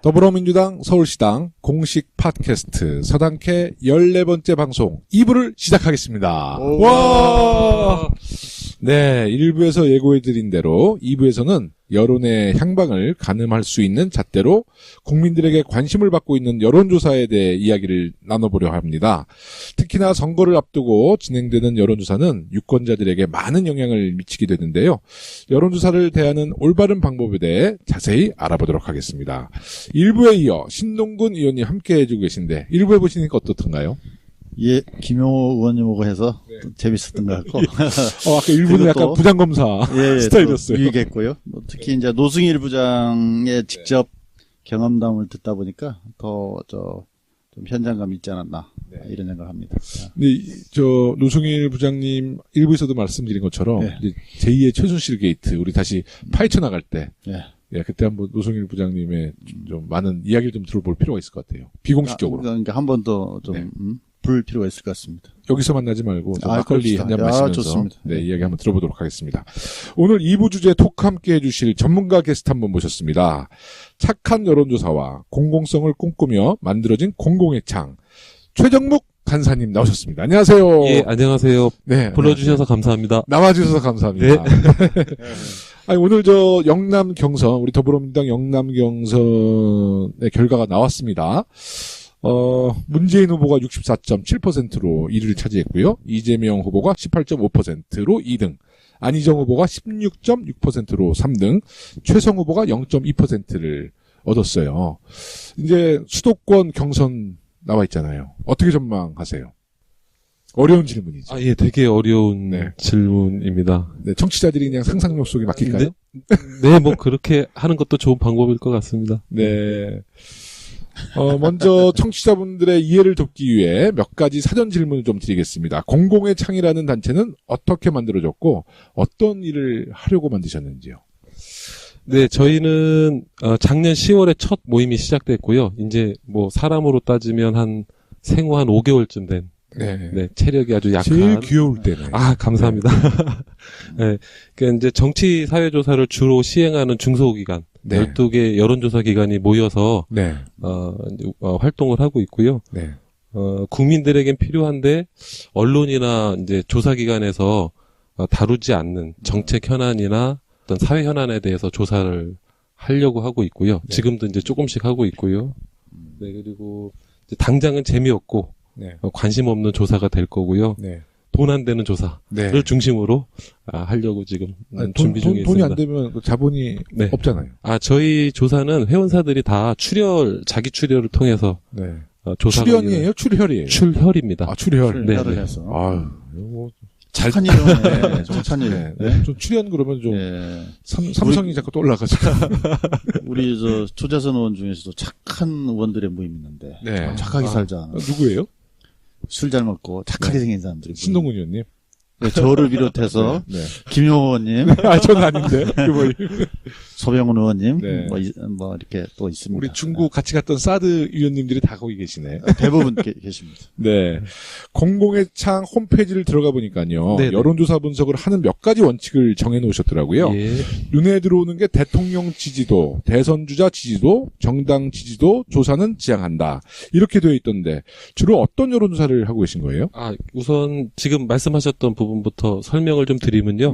더불어민주당 서울시당 공식 팟캐스트 서당캐 14번째 방송 2부를 시작하겠습니다. 와! 네, 1부에서 예고해드린 대로 2부에서는 여론의 향방을 가늠할 수 있는 잣대로 국민들에게 관심을 받고 있는 여론조사에 대해 이야기를 나눠보려 합니다. 특히나 선거를 앞두고 진행되는 여론조사는 유권자들에게 많은 영향을 미치게 되는데요. 여론조사를 대하는 올바른 방법에 대해 자세히 알아보도록 하겠습니다. 1부에 이어 신동근 의원님 함께 해주고 계신데 1부 해보시니까 어떻던가요? 예, 김용호 의원님하고 해서 재밌었던 것 같고. 아까 1부는 약간 부장검사 스타일이었어요. 유익했고요. 특히 이제 노승일 부장의 직접 경험담을 듣다 보니까 좀 현장감 있지 않았나. 이런 생각을 합니다. 근데 노승일 부장님 1부에서도 말씀드린 것처럼 이제 제2의 최순실 게이트 우리 다시 파헤쳐 나갈 때 그때 한번 노승일 부장님의 좀 많은 이야기를 좀 들어볼 필요가 있을 것 같아요. 비공식적으로. 그러니까 한 번 더 좀 부를 필요가 있을 것 같습니다. 여기서 만나지 말고 막걸리 한 잔 마시면서 좋습니다. 이야기 한번 들어보도록 하겠습니다. 오늘 2부 주제 토크 함께 해주실 전문가 게스트 한 분 모셨습니다. 착한 여론조사와 공공성을 꿈꾸며 만들어진 공공의 창 최정묵 간사님 나오셨습니다. 안녕하세요. 예, 안녕하세요. 네, 불러주셔서 감사합니다. 나와주셔서 감사합니다. 네. 아니, 오늘 영남 경선, 우리 더불어민주당 영남 경선의 결과가 나왔습니다. 문재인 후보가 64.7%로 1위를 차지했고요. 이재명 후보가 18.5%로 2등, 안희정 후보가 16.6%로 3등, 최성 후보가 0.2%를 얻었어요. 이제 수도권 경선 나와 있잖아요. 어떻게 전망하세요? 어려운 질문이죠. 예, 되게 어려운 질문입니다. 네, 청취자들이 그냥 상상력 속에 맡길까요? 네, 뭐 그렇게 하는 것도 좋은 방법일 것 같습니다. 네. 먼저 청취자분들의 이해를 돕기 위해 몇 가지 사전 질문을 좀 드리겠습니다. 공공의 창이라는 단체는 어떻게 만들어졌고 어떤 일을 하려고 만드셨는지요? 네, 저희는 작년 10월에 첫 모임이 시작됐고요. 이제 뭐 사람으로 따지면 생후 한 5개월쯤 된 체력이 아주 약한. 제일 귀여울 때네. 감사합니다. 네. 그러니까 이제 정치 사회 조사를 주로 시행하는 중소기관 12개 여론조사 기관이 모여서 활동을 하고 있고요. 국민들에겐 필요한데 언론이나 이제 조사 기관에서 다루지 않는 정책 현안이나 어떤 사회 현안에 대해서 조사를 하려고 하고 있고요. 지금도 이제 조금씩 하고 있고요. 네, 그리고 이제 당장은 재미없고 관심 없는 조사가 될 거고요. 돈 안 되는 조사를 중심으로 하려고 지금 준비 중에 있습니다. 돈이 안 되면 자본이 없잖아요. 저희 조사는 회원사들이 다 자기 출혈을 통해서 조사가 출연이에요? 출혈이에요? 출혈입니다. 출혈. 네. 착한 이름이네. 착한 이름. 좀 출연 그러면 좀 삼성이 자꾸 떠올라가지고. 우리 조재선 의원 중에서도 착한 의원들의 모임이 있는데 착하게 살자. 누구예요? 술 잘 먹고 착하게 생긴 사람들이. 신동근 의원님. 저를 비롯해서 김용호 의원님. 저는 아닌데. 소병훈 의원님. 뭐 이렇게 또 있습니다. 우리 중국 같이 갔던 사드 위원님들이 다 거기 계시네. 대부분 계십니다. 네. 공공의 창 홈페이지를 들어가 보니까요. 여론조사 분석을 하는 몇 가지 원칙을 정해놓으셨더라고요. 눈에 들어오는 게 대통령 지지도, 대선주자 지지도, 정당 지지도 조사는 지향한다. 이렇게 되어 있던데 주로 어떤 여론조사를 하고 계신 거예요? 우선 지금 말씀하셨던 부분부터 설명을 좀 드리면요.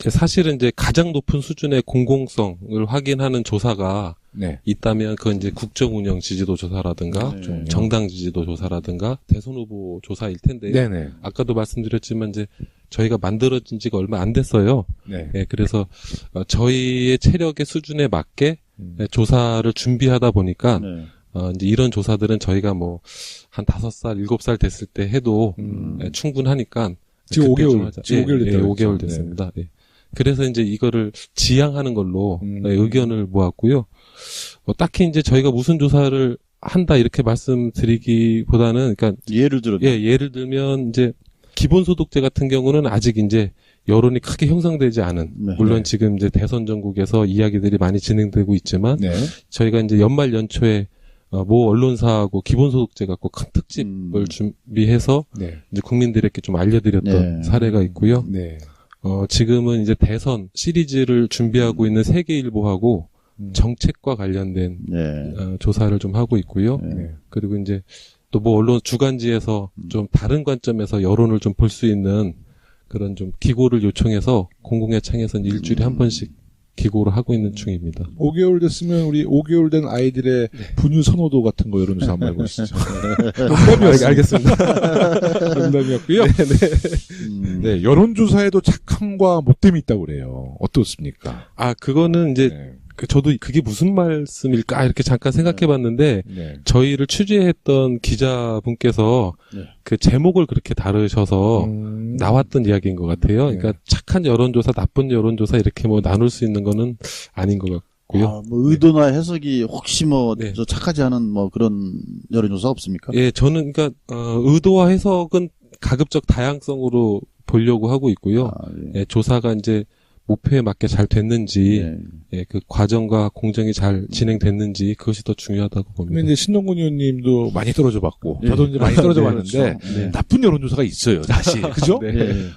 사실은 이제 가장 높은 수준의 공공성을 확인하는 조사가 있다면 그건 이제 국정 운영 지지도 조사라든가 정당 지지도 조사라든가 대선 후보 조사일 텐데요. 아까도 말씀드렸지만 이제 저희가 만들어진 지가 얼마 안 됐어요. 그래서 저희의 체력의 수준에 맞게 조사를 준비하다 보니까 이제 이런 조사들은 저희가 뭐 한 5살, 7살 됐을 때 해도 충분하니까 지금 5개월, 지금 5개월 됐다고 5개월 됐습니다. 그래서 이제 이거를 지향하는 걸로 의견을 모았고요. 딱히 이제 저희가 무슨 조사를 한다 이렇게 말씀드리기보다는 그러니까 예를 들면 이제 기본소득제 같은 경우는 아직 이제 여론이 크게 형성되지 않은 물론 지금 이제 대선 전국에서 이야기들이 많이 진행되고 있지만 저희가 이제 연말 연초에 모 언론사하고 기본소득제 갖고 큰 특집을 준비해서 이제 국민들에게 좀 알려드렸던 사례가 있고요. 지금은 이제 대선 시리즈를 준비하고 있는 세계일보하고 정책과 관련된 조사를 좀 하고 있고요. 그리고 이제 또 뭐 언론 주간지에서 좀 다른 관점에서 여론을 좀 볼 수 있는 그런 좀 기고를 요청해서 공공예창에서는 일주일에 한 번씩 기고를 하고 있는 중입니다. 5개월 됐으면 우리 5개월 된 아이들의 분유 선호도 같은 거 여론조사 한번 해보시죠. 알겠습니다. 농담이었고요. 네, 여론조사에도 착함과 못됨이 있다고 그래요. 어떻습니까? 그거는 이제 저도 그게 무슨 말씀일까 이렇게 잠깐 생각해봤는데 저희를 취재했던 기자분께서 그 제목을 그렇게 다루셔서 나왔던 이야기인 것 같아요. 그러니까 착한 여론조사, 나쁜 여론조사 이렇게 뭐 나눌 수 있는 거는 아닌 것 같고요. 뭐 의도나 해석이 혹시 뭐 저 착하지 않은 뭐 그런 여론조사 없습니까? 예, 저는 그러니까 의도와 해석은 가급적 다양성으로 보려고 하고 있고요. 예, 조사가 이제 목표에 맞게 잘 됐는지, 그 과정과 공정이 잘 진행됐는지 그것이 더 중요하다고 봅니다. 근데 이제 신동근 의원님도 많이 떨어져 봤고, 저도 이제 많이 떨어져 봤는데, 나쁜 여론조사가 있어요, 다시. 그죠?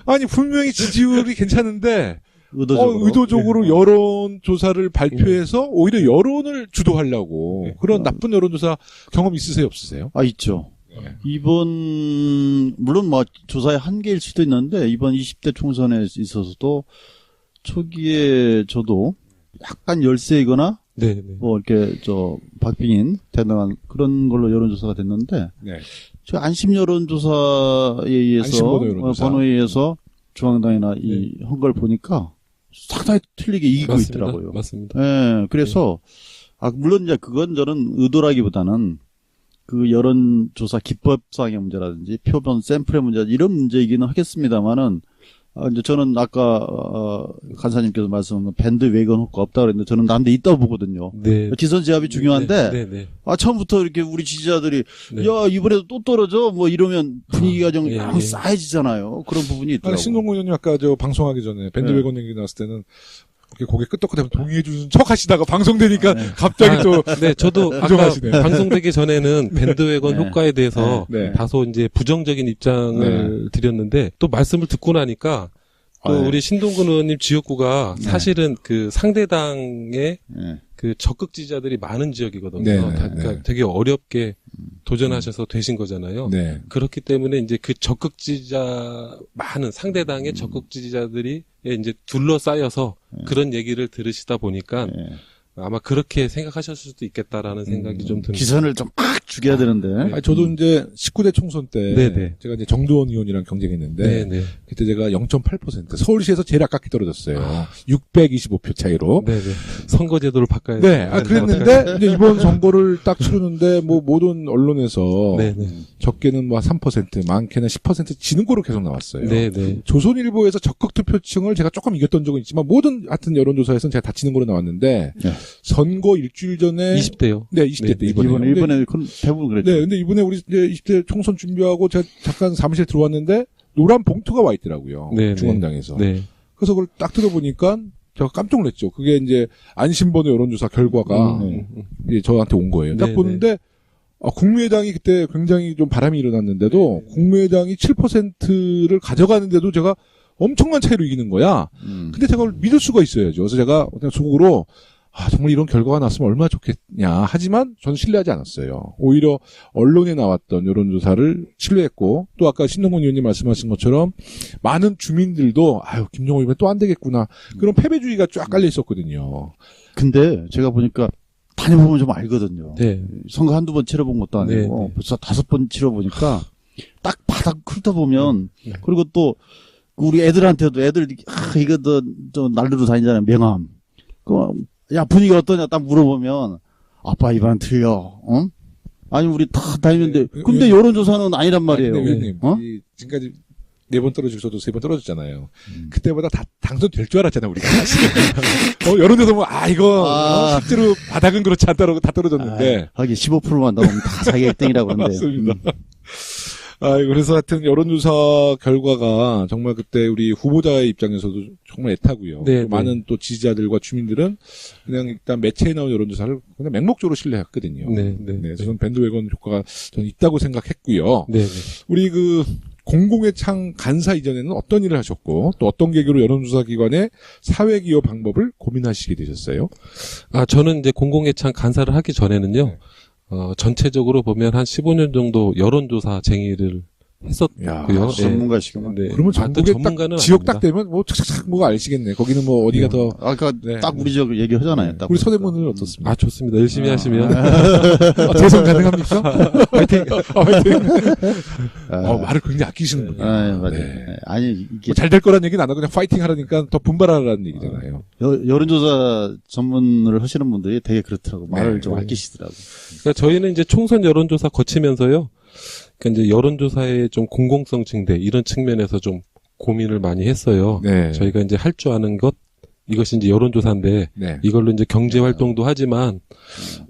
아니, 분명히 지지율이 괜찮은데, 의도적으로 여론조사를 발표해서 오히려 여론을 주도하려고, 그런 나쁜 여론조사 경험 있으세요, 없으세요? 있죠. 이번, 물론 뭐 조사의 한계일 수도 있는데, 이번 20대 총선에 있어서도 초기에 저도 약간 열세이거나 뭐 이렇게 박빙인 대등한 그런 걸로 여론조사가 됐는데 제가 안심 여론조사에 의해서 번호에 의해서 중앙당이나 한 걸 보니까 상당히 틀리게 이기고 있더라고요. 맞습니다. 네, 그래서 물론 이제 그건 저는 의도라기보다는 그 여론조사 기법상의 문제라든지 표본 샘플의 문제 이런 문제이기는 하겠습니다만은 이제 저는 아까 간사님께서 말씀한 밴드 웨건 효과 없다 그랬는데 저는 난데 있다고 보거든요. 지선 제압이 중요한데 처음부터 이렇게 우리 지지자들이 야 이번에도 또 떨어져 뭐 이러면 분위기가 좀 싸해지잖아요. 그런 부분이 있더라고요. 신동근 의원님 아까 방송하기 전에 밴드 웨건 얘기 나왔을 때는 고개 끄덕끄덕 동의해 주는 척 하시다가 방송되니까 갑자기 또 저도 아까 방송되기 전에는 밴드웨건 효과에 대해서 다소 이제 부정적인 입장을 드렸는데 또 말씀을 듣고 나니까 또 우리 신동근 의원님 지역구가 사실은 그 상대당의 그 적극 지지자들이 많은 지역이거든요. 그러니까 되게 어렵게 도전하셔서 되신 거잖아요. 그렇기 때문에 이제 그 적극 지지자 많은 상대당의 적극 지지자들이 이제 둘러싸여서 그런 얘기를 들으시다 보니까 아마 그렇게 생각하셨을 수도 있겠다라는 생각이 좀 듭니다. 기선을 좀 팍 죽여야 되는데. 저도 이제 19대 총선 때 제가 이제 정두원 의원이랑 경쟁했는데 그때 제가 0.8% 서울시에서 제일 아깝게 떨어졌어요. 625표 차이로. 선거제도를 바꿔야 그랬는데 이제 이번 선거를 딱 치르는데 뭐 모든 언론에서 적게는 뭐 3%, 많게는 10% 지는 거로 계속 나왔어요. 조선일보에서 적극 투표층을 제가 조금 이겼던 적은 있지만 모든 하여튼 여론조사에서는 제가 다 지는 거로 나왔는데 선거 일주일 전에 20대요. 20대 때 이번에 대부분 그랬죠. 근데 이번에 우리 이제 20대 총선 준비하고 제가 잠깐 사무실 들어왔는데 노란 봉투가 와 있더라고요. 중앙당에서. 그래서 그걸 딱 들어보니까 제가 깜짝 놀랐죠. 그게 이제 안심번호 여론조사 결과가 이제 저한테 온 거예요. 딱 보는데 국민의당이 그때 굉장히 좀 바람이 일어났는데도 국민의당이 7%를 가져가는데도 제가 엄청난 차이로 이기는 거야. 근데 제가 믿을 수가 있어야죠. 그래서 제가 그냥 속으로 정말 이런 결과가 났으면 얼마나 좋겠냐. 하지만 저는 신뢰하지 않았어요. 오히려 언론에 나왔던 여론조사를 신뢰했고 또 아까 신동근 의원님 말씀하신 것처럼 많은 주민들도 김정호 이번에 또 안 되겠구나. 그런 패배주의가 쫙 깔려 있었거든요. 근데 제가 보니까 다녀보면 좀 알거든요. 선거 한두 번 치러본 것도 아니고 벌써 5번 치러보니까 딱 바닥 훑어보면 그리고 또 우리 애들한테도 이거 좀 날르러 다니잖아요. 명함. 야, 분위기 어떠냐 딱 물어보면 아빠 이번엔 틀려. 아니 우리 다 다니는데 근데 여론조사는 아니란 말이에요. 의원님, 지금까지 4번 떨어지고 저도 3번 떨어졌잖아요. 그때보다 다 당선될 줄 알았잖아요, 우리가. 여론조사 이거 실제로 바닥은 그렇지 않다고 다 떨어졌는데. 하긴 15%만 넘으면 다 자기가 1등이라고 하는데요. 맞습니다. 그래서 하여튼 여론조사 결과가 정말 그때 우리 후보자의 입장에서도 정말 애타고요. 많은 또 지지자들과 주민들은 그냥 일단 매체에 나온 여론조사를 그냥 맹목적으로 신뢰했거든요. 저는 밴드웨건 효과가 저는 있다고 생각했고요. 우리 공공의 창 간사 이전에는 어떤 일을 하셨고 또 어떤 계기로 여론조사기관의 사회기여 방법을 고민하시게 되셨어요? 저는 이제 공공의 창 간사를 하기 전에는요. 네. 전체적으로 보면 한 15년 정도 여론조사쟁이를 했었고요. 전문가시구만. 네. 그러면 전국에 전문가는 딱 지역 아닙니다. 딱 되면 뭐 착착착 뭐가 알시겠네. 거기는 뭐 어디가 더 아까 네. 딱 우리 지역 얘기하잖아요. 딱 우리 보니까. 서대문은 어떻습니까? 좋습니다. 열심히 하시면. 재선 가능합니까? 화이팅! 아, 말을 굉장히 아끼시는 분이에요. 맞아요. 네. 아니 이게 잘 될 거란 얘기는 안 하고 그냥 파이팅 하라니까 더 분발하라는 얘기잖아요. 여론조사 전문을 하시는 분들이 되게 그렇더라고. 말을 네. 좀 아끼시더라고. 그러니까 저희는 이제 총선 여론조사 거치면서요. 그러니까 이제 여론조사의 좀 공공성 증대 이런 측면에서 좀 고민을 많이 했어요. 네. 저희가 이제 할 줄 아는 것 이것이 이제 여론조사인데 네. 이걸로 이제 경제 활동도 하지만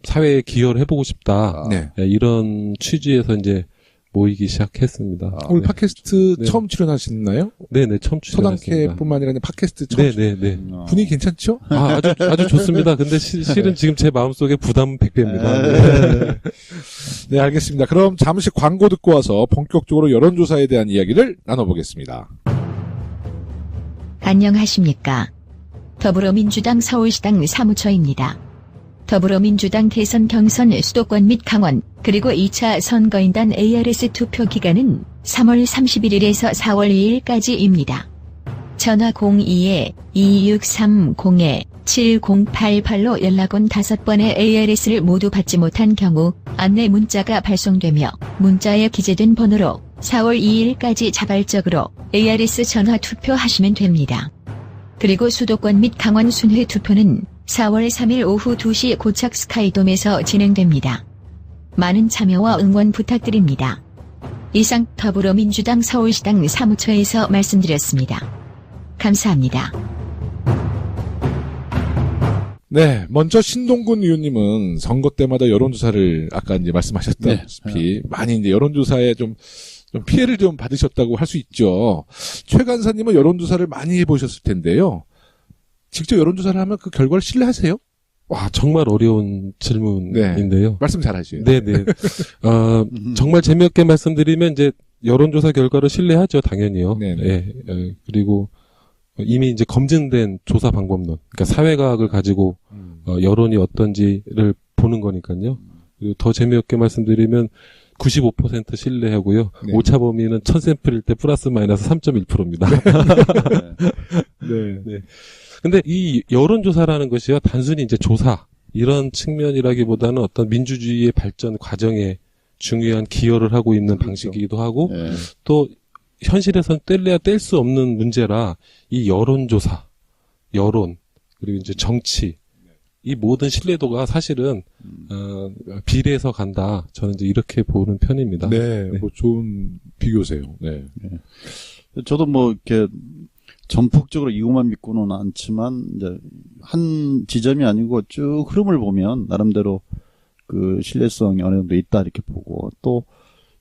사회에 기여를 해보고 싶다. 네. 이런 취지에서 이제 모이기 시작했습니다. 오늘 팟캐스트 네. 처음 출연하시나요? 네네 처음 출연했습니다. 서당캐뿐만 아니라 팟캐스트 처음 네네네. 분위기 괜찮죠? 아주 좋습니다. 근데 실은 지금 제 마음속에 부담 100배입니다. 네. 네, 알겠습니다. 그럼 잠시 광고 듣고 와서 본격적으로 여론조사에 대한 이야기를 나눠보겠습니다. 안녕하십니까. 더불어민주당 서울시당 사무처입니다. 더불어민주당 대선 경선 수도권 및 강원 그리고 2차 선거인단 ARS 투표 기간은 3월 31일에서 4월 2일까지입니다. 전화 02-2630-7088로 연락 온 5번의 ARS를 모두 받지 못한 경우 안내 문자가 발송되며 문자에 기재된 번호로 4월 2일까지 자발적으로 ARS 전화 투표하시면 됩니다. 그리고 수도권 및 강원 순회 투표는 4월 3일 오후 2시 고착 스카이돔에서 진행됩니다. 많은 참여와 응원 부탁드립니다. 이상 더불어민주당 서울시당 사무처에서 말씀드렸습니다. 감사합니다. 네, 먼저 신동근 의원님은 선거 때마다 여론조사를 아까 이제 말씀하셨다시피 많이 이제 여론조사에 좀 피해를 좀 받으셨다고 할 수 있죠. 최 간사님은 여론조사를 많이 해보셨을 텐데요. 직접 여론조사를 하면 그 결과를 신뢰하세요? 정말 어려운 질문인데요. 말씀 잘하시죠. 네네. 정말 재미없게 말씀드리면 이제 여론조사 결과를 신뢰하죠, 당연히요. 네네. 예, 그리고 이미 이제 검증된 조사 방법론, 그러니까 사회과학을 가지고 여론이 어떤지를 보는 거니까요. 그리고 더 재미없게 말씀드리면 95% 신뢰하고요. 네. 오차 범위는 1000샘플일 때 플러스 마이너스 3.1%입니다. 네. 네. 근데 이 여론조사라는 것이요, 단순히 이제 조사, 이런 측면이라기보다는 어떤 민주주의의 발전 과정에 중요한 기여를 하고 있는 방식이기도 하고, 네. 또 현실에선 뗄래야 뗄 수 없는 문제라 이 여론조사, 여론, 그리고 이제 정치, 이 모든 신뢰도가 사실은 비례해서 간다. 저는 이제 이렇게 보는 편입니다. 네, 네. 뭐 좋은 비교세요. 네. 저도 뭐 이렇게 전폭적으로 이것만 믿고는 않지만 이제 한 지점이 아니고 쭉 흐름을 보면 나름대로 그 신뢰성이 어느 정도 있다 이렇게 보고 또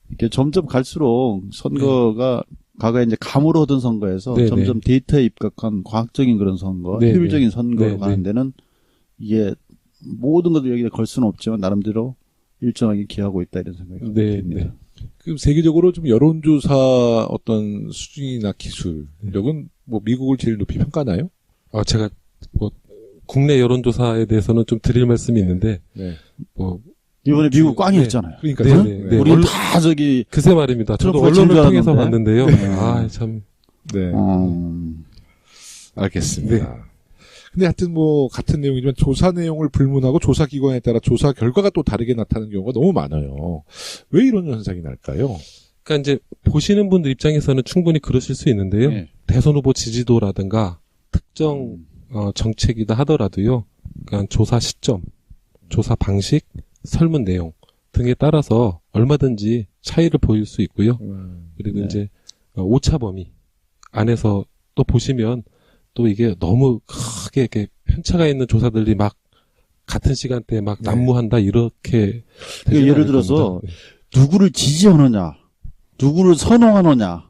이렇게 점점 갈수록 선거가 과거에 이제 감으로 하던 선거에서 네, 점점 데이터에 입각한 과학적인 그런 선거, 네, 효율적인 선거로 네, 가는 데는 이게 모든 것을 여기다 걸 수는 없지만 나름대로 일정하게 기여하고 있다 이런 생각이 네, 듭니다. 네. 그럼 세계적으로 좀 여론조사 어떤 수준이나 기술력은 뭐 미국을 제일 높이 평가나요? 제가 뭐 국내 여론조사에 대해서는 좀 드릴 말씀이 있는데, 네. 뭐 이번에 미국 꽝이 네. 했잖아요. 그러니까요. 네, 네. 우리는 다 저기 그새 말입니다. 저도 트럼프가 언론을 진 통해서 줄 봤는데요. 알았는데. 참. 네. 알겠습니다. 네. 근데 하여튼 뭐 같은 내용이지만 조사 내용을 불문하고 조사 기관에 따라 조사 결과가 또 다르게 나타나는 경우가 너무 많아요. 왜 이런 현상이 날까요? 그러니까 이제 보시는 분들 입장에서는 충분히 그러실 수 있는데요. 네. 대선 후보 지지도라든가 특정 정책이다 하더라도요. 그러니까 조사 시점, 조사 방식, 설문 내용 등에 따라서 얼마든지 차이를 보일 수 있고요. 그리고 네. 이제 오차 범위 안에서 또 보시면 또 이게 너무 크게 이렇게 편차가 있는 조사들이 막 같은 시간대에 막 네. 난무한다 이렇게 그러니까 예를 들어서 누구를 지지하느냐, 누구를 선호하느냐,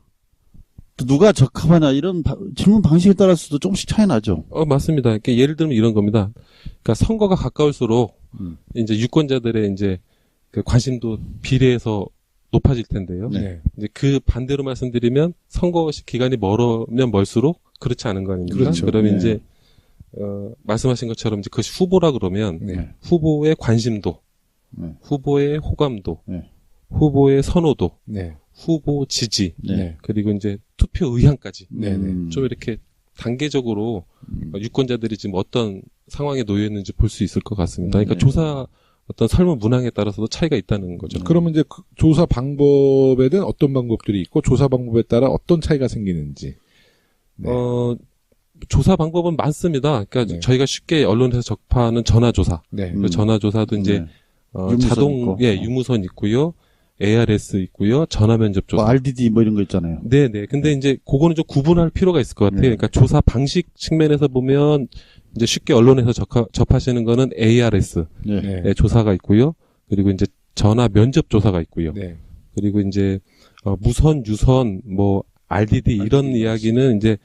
또 누가 적합하냐 이런 질문 방식에 따라서도 조금씩 차이 나죠. 맞습니다. 그러니까 예를 들면 이런 겁니다. 그러니까 선거가 가까울수록 이제 유권자들의 이제 그 관심도 비례해서 높아질 텐데요. 네. 이제 그 반대로 말씀드리면 선거 기간이 멀으면 멀수록 그렇지 않은 거 아닙니까? 그렇죠. 그러면 네. 이제 말씀하신 것처럼 이제 그것이 후보라 그러면 네. 후보의 관심도, 네. 후보의 호감도, 네. 후보의 선호도, 네. 후보 지지, 네. 그리고 이제 투표 의향까지 네네. 좀 이렇게 단계적으로 유권자들이 지금 어떤 상황에 놓여 있는지 볼 수 있을 것 같습니다. 그러니까 네. 조사 어떤 설문 문항에 따라서도 차이가 있다는 거죠. 그러면 이제 그 조사 방법에는 어떤 방법들이 있고 조사 방법에 따라 어떤 차이가 생기는지. 네. 조사 방법은 많습니다. 그러니까 네. 저희가 쉽게 언론에서 접하는 전화조사. 네. 그 전화조사도 이제 유무선 자동 있고. 유무선 있고요. ARS 있고요. 전화 면접 조사. 뭐 RDD 뭐 이런 거 있잖아요. 네네. 근데 이제 그거는 좀 구분할 필요가 있을 것 같아요. 네. 그러니까 조사 방식 측면에서 보면 이제 쉽게 언론에서 접하시는 거는 ARS 네. 네. 의 조사가 있고요. 그리고 이제 전화 면접 조사가 있고요. 네. 그리고 이제 무선, 유선, 뭐 RDD 이런 이야기는 이제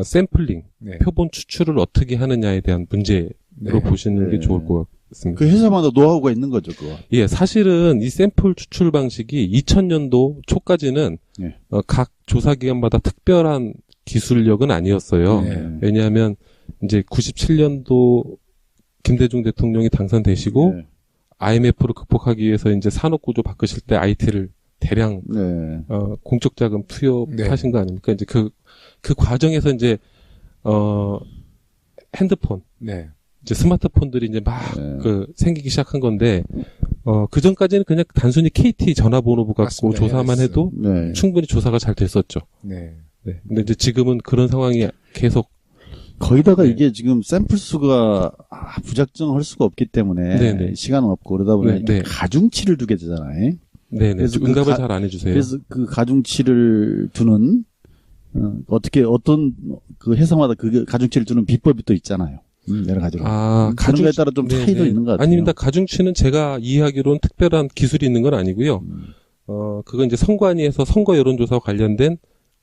샘플링, 네. 표본 추출을 어떻게 하느냐에 대한 문제로 네. 보시는 게 네. 좋을 것 같습니다. 그 회사마다 노하우가 있는 거죠, 그거. 예, 사실은 이 샘플 추출 방식이 2000년도 초까지는 네. 각 조사기관마다 특별한 기술력은 아니었어요. 네. 왜냐하면 이제 97년도 김대중 대통령이 당선되시고 네. IMF를 극복하기 위해서 이제 산업구조 바꾸실 때 IT를 대량 네. 공적 자금 투여하신 거 아닙니까? 이제 그 과정에서 이제 핸드폰, 네. 이제 스마트폰들이 이제 막 네. 생기기 시작한 건데 그 전까지는 그냥 단순히 KT 전화번호부 갖고 맞습니다. 조사만 ARS. 해도 네. 충분히 조사가 잘 됐었죠. 네. 네. 근데 이제 지금은 그런 상황이 계속 거기다가 네. 이게 지금 샘플 수가 부작정할 수가 없기 때문에 네네. 시간은 없고 그러다 보니 네. 가중치를 두게 되잖아요. 네네. 그래서 그 응답을 가- 잘 안 해주세요. 그래서 그 가중치를 두는 어떤 그 회사마다 그 가중치를 두는 비법이 또 있잖아요. 여러 가지로. 그런 거에 따라 좀 차이도 네네. 있는 것 같아요. 아닙니다. 가중치는 제가 이해하기로는 특별한 기술이 있는 건 아니고요. 그건 이제 선관위에서 선거 여론조사와 관련된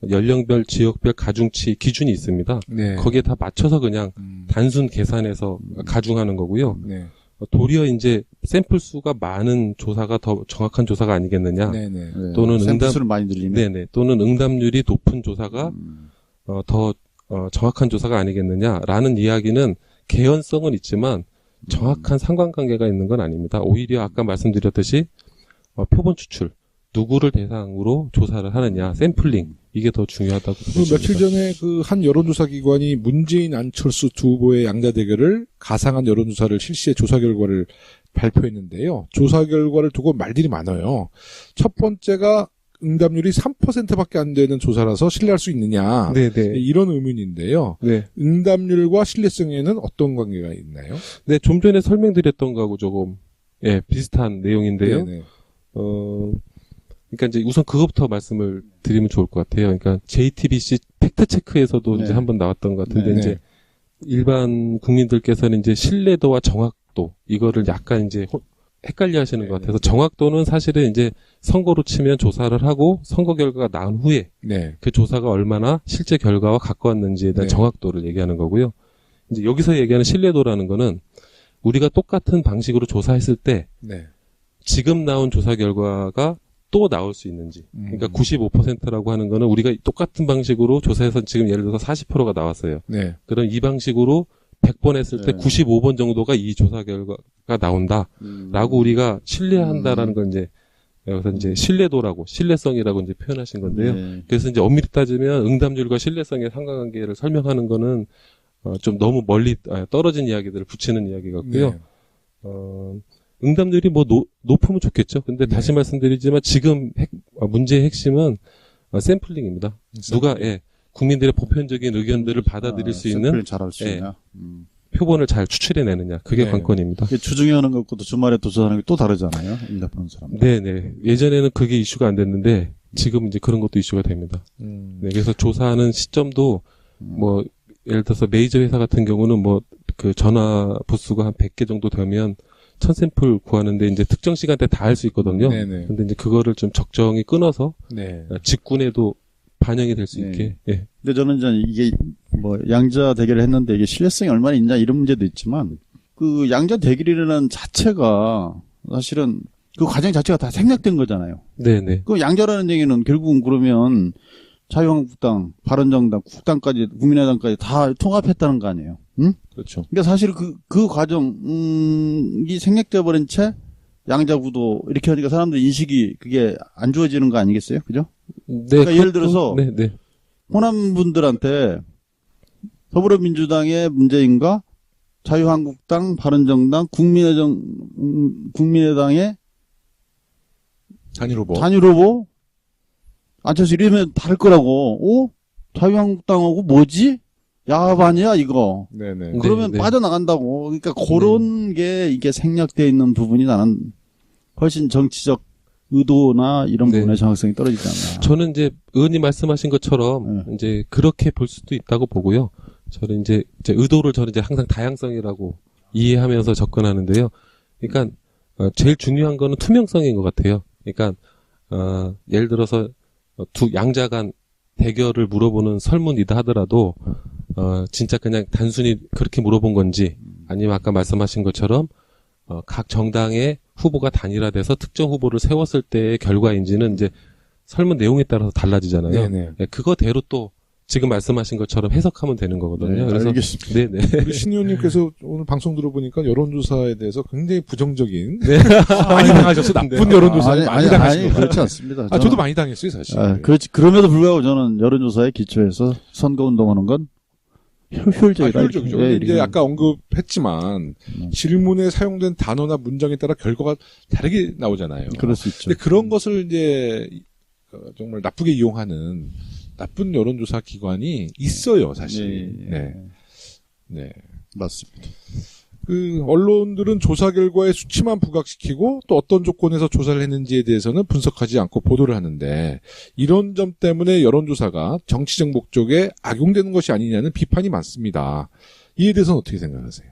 연령별, 지역별 가중치 기준이 있습니다. 네. 거기에 다 맞춰서 그냥 단순 계산해서 가중하는 거고요. 네. 도리어 이제 샘플 수가 많은 조사가 더 정확한 조사가 아니겠느냐. 네네. 네. 또는 샘플 응답- 수를 많이 늘리면. 네네. 또는 응답률이 높은 조사가 더 정확한 조사가 아니겠느냐라는 이야기는 개연성은 있지만 정확한 상관관계가 있는 건 아닙니다. 오히려 아까 말씀드렸듯이 표본 추출, 누구를 대상으로 조사를 하느냐, 샘플링 이게 더 중요하다고 그 보십니다. 며칠 전에 그 한 여론조사 기관이 문재인 안철수 두 후보의 양자 대결을 가상한 여론조사를 실시해 조사 결과를 발표했는데요. 조사 결과를 두고 말들이 많아요. 첫 번째가 응답률이 3%밖에 안 되는 조사라서 신뢰할 수 있느냐. 네네. 이런 의문인데요. 네. 응답률과 신뢰성에는 어떤 관계가 있나요? 네, 좀 전에 설명드렸던 거하고 조금 비슷한 내용인데요. 네네. 그러니까 이제 우선 그것부터 말씀을 드리면 좋을 것 같아요. 그러니까 JTBC 팩트 체크에서도 네. 이제 한번 나왔던 것 같은데 네. 이제 일반 국민들께서는 이제 신뢰도와 정확도 이거를 약간 이제 헷갈려 하시는 것 같아서 정확도는 사실은 이제 선거로 치면 조사를 하고 선거 결과가 나온 후에 네. 그 조사가 얼마나 실제 결과와 가까웠는지에 대한 네. 정확도를 얘기하는 거고요. 이제 여기서 얘기하는 신뢰도라는 거는 우리가 똑같은 방식으로 조사했을 때 네. 지금 나온 조사 결과가 또 나올 수 있는지. 그러니까 95%라고 하는 거는 우리가 똑같은 방식으로 조사해서 지금 예를 들어서 40%가 나왔어요. 네. 그럼 이 방식으로 100번 했을 때 네. 95번 정도가 이 조사 결과가 나온다라고 우리가 신뢰한다라는 건 이제 여기서 이제 신뢰도라고 신뢰성이라고 이제 표현하신 건데요. 네. 그래서 이제 엄밀히 따지면 응답률과 신뢰성의 상관관계를 설명하는 거는 좀 너무 멀리 떨어진 이야기들을 붙이는 이야기 같고요. 네. 응답률이 뭐 높으면 좋겠죠. 근데 다시 말씀드리지만 지금 문제의 핵심은 샘플링입니다. 누가 국민들의 보편적인 의견들을 받아들일 수 있는 샘플을 잘할 수 예. 있냐. 표본을 잘 추출해내느냐. 그게 네. 관건입니다. 주중에 하는 것과 주말에 조사하는 게 또 다르잖아요. 응답하는 사람. 네네. 예전에는 그게 이슈가 안 됐는데 지금 이제 그런 것도 이슈가 됩니다. 네, 그래서 조사하는 시점도 뭐 예를 들어서 메이저 회사 같은 경우는 뭐 그 전화 부수가 한 100개 정도 되면 1000샘플 구하는데 이제 특정 시간대 다 할 수 있거든요. 네네. 근데 이제 그거를 좀 적정히 끊어서 네. 직군에도 반영이 될 수 네. 있게. 예. 근데 저는 이제 이게 뭐 양자 대결을 했는데 이게 신뢰성이 얼마나 있냐 이런 문제도 있지만 그 양자 대결이라는 자체가 사실은 그 과정 자체가 다 생략된 거잖아요. 네네. 그 양자라는 얘기는 결국은 그러면 자유한국당, 바른정당, 국당까지, 국민의당까지 다 통합했다는 거 아니에요? 응? 그렇죠. 그러니까 사실 그 과정이 생략돼 버린 채 양자구도 이렇게 하니까 사람들 인식이 그게 안 좋아지는 거 아니겠어요? 그죠? 네. 그러니까 예를 들어서 네네. 호남 분들한테 더불어민주당의 문재인과 자유한국당, 바른정당, 국민의당의 단일 후보. 안철수 이러면 다를 거라고. 자유한국당하고 뭐지? 야반이야 이거. 네네. 그러면 네. 빠져나간다고. 그러니까 그런 게 이게 생략되어 있는 부분이 나는 훨씬 정치적 의도나 이런 네. 부분의 정확성이 떨어지지 않나. 저는 이제 의원님 말씀하신 것처럼 이제 그렇게 볼 수도 있다고 보고요. 저는 이제 의도를 저는 이제 항상 다양성이라고 이해하면서 접근하는데요. 그러니까 제일 중요한 거는 투명성인 것 같아요. 그러니까 예를 들어서 두 양자 간 대결을 물어보는 설문이다 하더라도 진짜 그냥 단순히 그렇게 물어본 건지 아니면 아까 말씀하신 것처럼 각 정당의 후보가 단일화돼서 특정 후보를 세웠을 때의 결과인지는 이제 설문 내용에 따라서 달라지잖아요. 네네. 네, 그거대로 또 지금 말씀하신 것처럼 해석하면 되는 거거든요. 네, 그래서 알겠습니다. 네네. 우리 신 의원님께서 오늘 방송 들어보니까 여론조사에 대해서 굉장히 부정적인 네. 많이 당하셨어요. 나쁜 여론조사에 많이 당하신 거. 그렇지 않습니다. 저도 많이 당했어요, 사실. 그렇지. 그럼에도 불구하고 저는 여론조사에 기초해서 선거운동하는 건 효율적이다. 효율적이죠. 네, 근데 이제 아까 언급했지만 질문에 사용된 단어나 문장에 따라 결과가 다르게 나오잖아요. 그럴 수 있죠. 근데 그런 것을 이제 정말 나쁘게 이용하는 나쁜 여론조사 기관이 있어요, 사실. 네. 네. 맞습니다. 그 언론들은 조사 결과에 수치만 부각시키고 또 어떤 조건에서 조사를 했는지에 대해서는 분석하지 않고 보도를 하는데 이런 점 때문에 여론조사가 정치적 목적에 악용되는 것이 아니냐는 비판이 많습니다. 이에 대해서는 어떻게 생각하세요?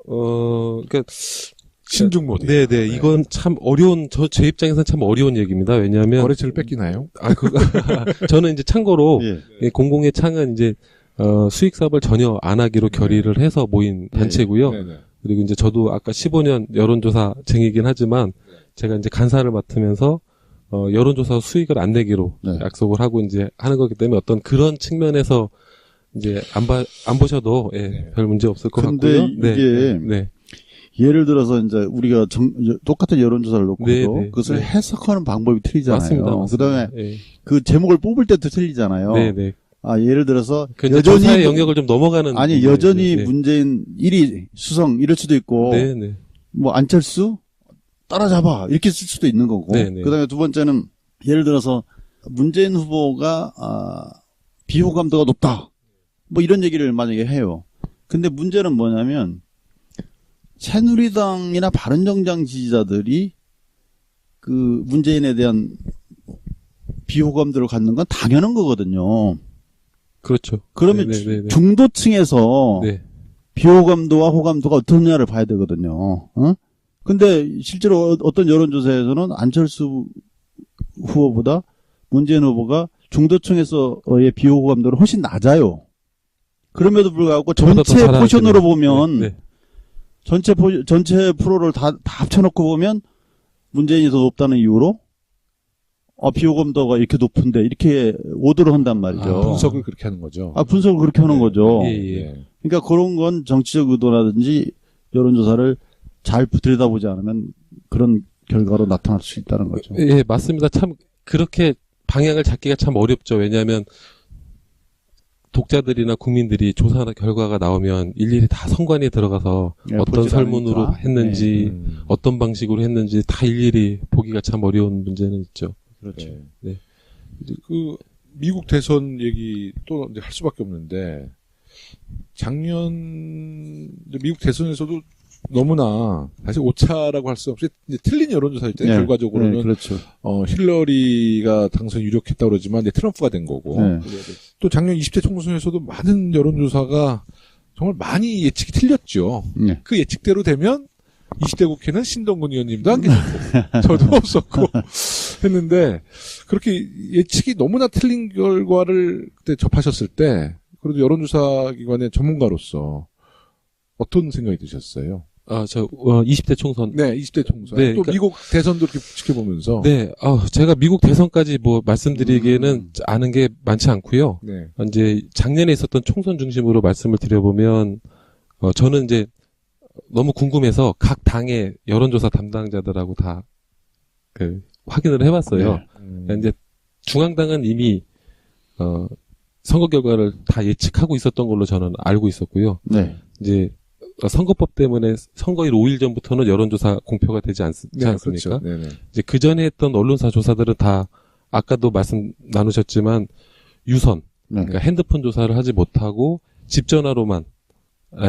그러니까 신중 모드. 네네. 이건 참 어려운 제 입장에서는 참 어려운 얘기입니다. 왜냐하면 거래처를 뺏기나요? 저는 이제 참고로 예. 공공의 창은 이제 수익 사업을 전혀 안 하기로 결의를 해서 모인 단체고요. 네네. 그리고 이제 저도 아까 15년 여론조사쟁이긴 하지만 제가 이제 간사를 맡으면서 여론조사 수익을 안 내기로 약속을 하고 이제 하는 거기 때문에 어떤 그런 측면에서 이제 안 보셔도 별 문제 없을 것 같고요. 근데 이게 예를 들어서 이제 우리가 똑같은 여론조사를 놓고도 그것을 해석하는 방법이 틀리잖아요. 맞습니다. 그다음에 그 제목을 뽑을 때도 틀리잖아요. 네네. 예를 들어서 여전히 조사의 영역을 좀 넘어가는 여전히 문재인 1위 수성 이럴 수도 있고 뭐 안철수 따라잡아 이렇게 쓸 수도 있는 거고. 그다음에 두 번째는 예를 들어서 문재인 후보가 비호감도가 높다. 뭐 이런 얘기를 만약에 해요. 근데 문제는 뭐냐면 새누리당이나 바른정당 지지자들이 그 문재인에 대한 비호감도를 갖는 건 당연한 거거든요. 그렇죠. 그러면 중도층에서 비호감도와 호감도가 어떠냐를 봐야 되거든요. 근데 실제로 어떤 여론조사에서는 안철수 후보보다 문재인 후보가 중도층에서의 비호감도는 훨씬 낮아요. 그럼에도 불구하고 전체 포션으로 보면 전체 프로를 다 합쳐놓고 보면 문재인이 더 높다는 이유로 비호감도가 이렇게 높은데 이렇게 오더를 한단 말이죠. 분석을 그렇게 하는 거죠. 분석을 그렇게 하는 거죠. 예. 그러니까 그런 건 정치적 의도라든지 여론조사를 잘 들여다보지 않으면 그런 결과로 나타날 수 있다는 거죠. 예, 맞습니다. 참 그렇게 방향을 잡기가 참 어렵죠. 왜냐하면 독자들이나 국민들이 조사 결과가 나오면 일일이 다 선관위에 들어가서 어떤 설문으로 않으니까. 했는지 어떤 방식으로 했는지 다 일일이 보기가 참 어려운 문제는 있죠. 그렇죠. 네. 그 미국 대선 얘기 또 이제 할 수밖에 없는데 작년 미국 대선에서도 너무나 사실 오차라고 할 수 없이 이제 틀린 여론조사일 때 결과적으로는 그렇죠. 힐러리가 당선 유력했다 그러지만 이제 트럼프가 된 거고 또 작년 20대 총선에서도 많은 여론조사가 정말 많이 예측이 틀렸죠. 그 예측대로 되면 20대 국회는 신동근 의원님도 안 계셨고 저도 없었고 했는데 그렇게 예측이 너무나 틀린 결과를 그때 접하셨을 때 그래도 여론조사 기관의 전문가로서 어떤 생각이 드셨어요? 저 20대 총선. 네, 20대 총선. 네, 또 그러니까, 미국 대선도 이렇게 지켜보면서. 네, 제가 미국 대선까지 뭐 말씀드리기에는 아는 게 많지 않고요. 네. 이제 작년에 있었던 총선 중심으로 말씀을 드려보면 저는 이제 너무 궁금해서 각 당의 여론조사 담당자들하고 다 확인을 해봤어요. 네. 그러니까 이제 중앙당은 이미 선거 결과를 다 예측하고 있었던 걸로 저는 알고 있었고요. 네. 이제 선거법 때문에 선거일 5일 전부터는 여론조사 공표가 되지 않습니까? 그렇죠. 네네. 이제 그 전에 했던 언론사 조사들은 다 아까도 말씀 나누셨지만 유선, 네. 그러니까 핸드폰 조사를 하지 못하고 집 전화로만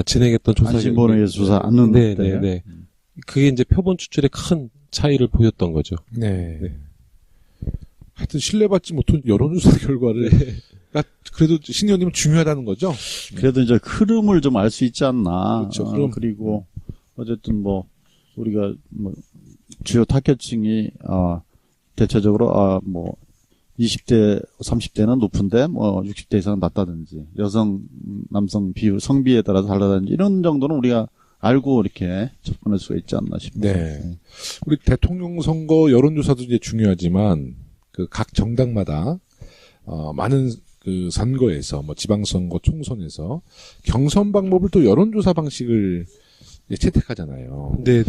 진행했던 조사. 안심번호에서 조사 안 넣는 때. 네. 그게 이제 표본 추출에 큰 차이를 보였던 거죠. 네. 하여튼 신뢰받지 못한 여론조사 결과를 그래도 신 의원님은 중요하다는 거죠? 그래도 이제 흐름을 좀 알 수 있지 않나. 그렇죠. 그리고 어쨌든 뭐 우리가 뭐 주요 타겟층이 대체적으로 뭐 20대, 30대는 높은데 뭐 60대 이상은 낮다든지 여성, 남성 비율, 성비에 따라서 다르다든지 이런 정도는 우리가 알고 이렇게 접근할 수가 있지 않나 싶습니다. 네. 우리 대통령 선거 여론조사도 이제 중요하지만 그 각 정당마다 많은 그 선거에서 뭐 지방선거, 총선에서 경선 방법을 또 여론조사 방식을 채택하잖아요. 네.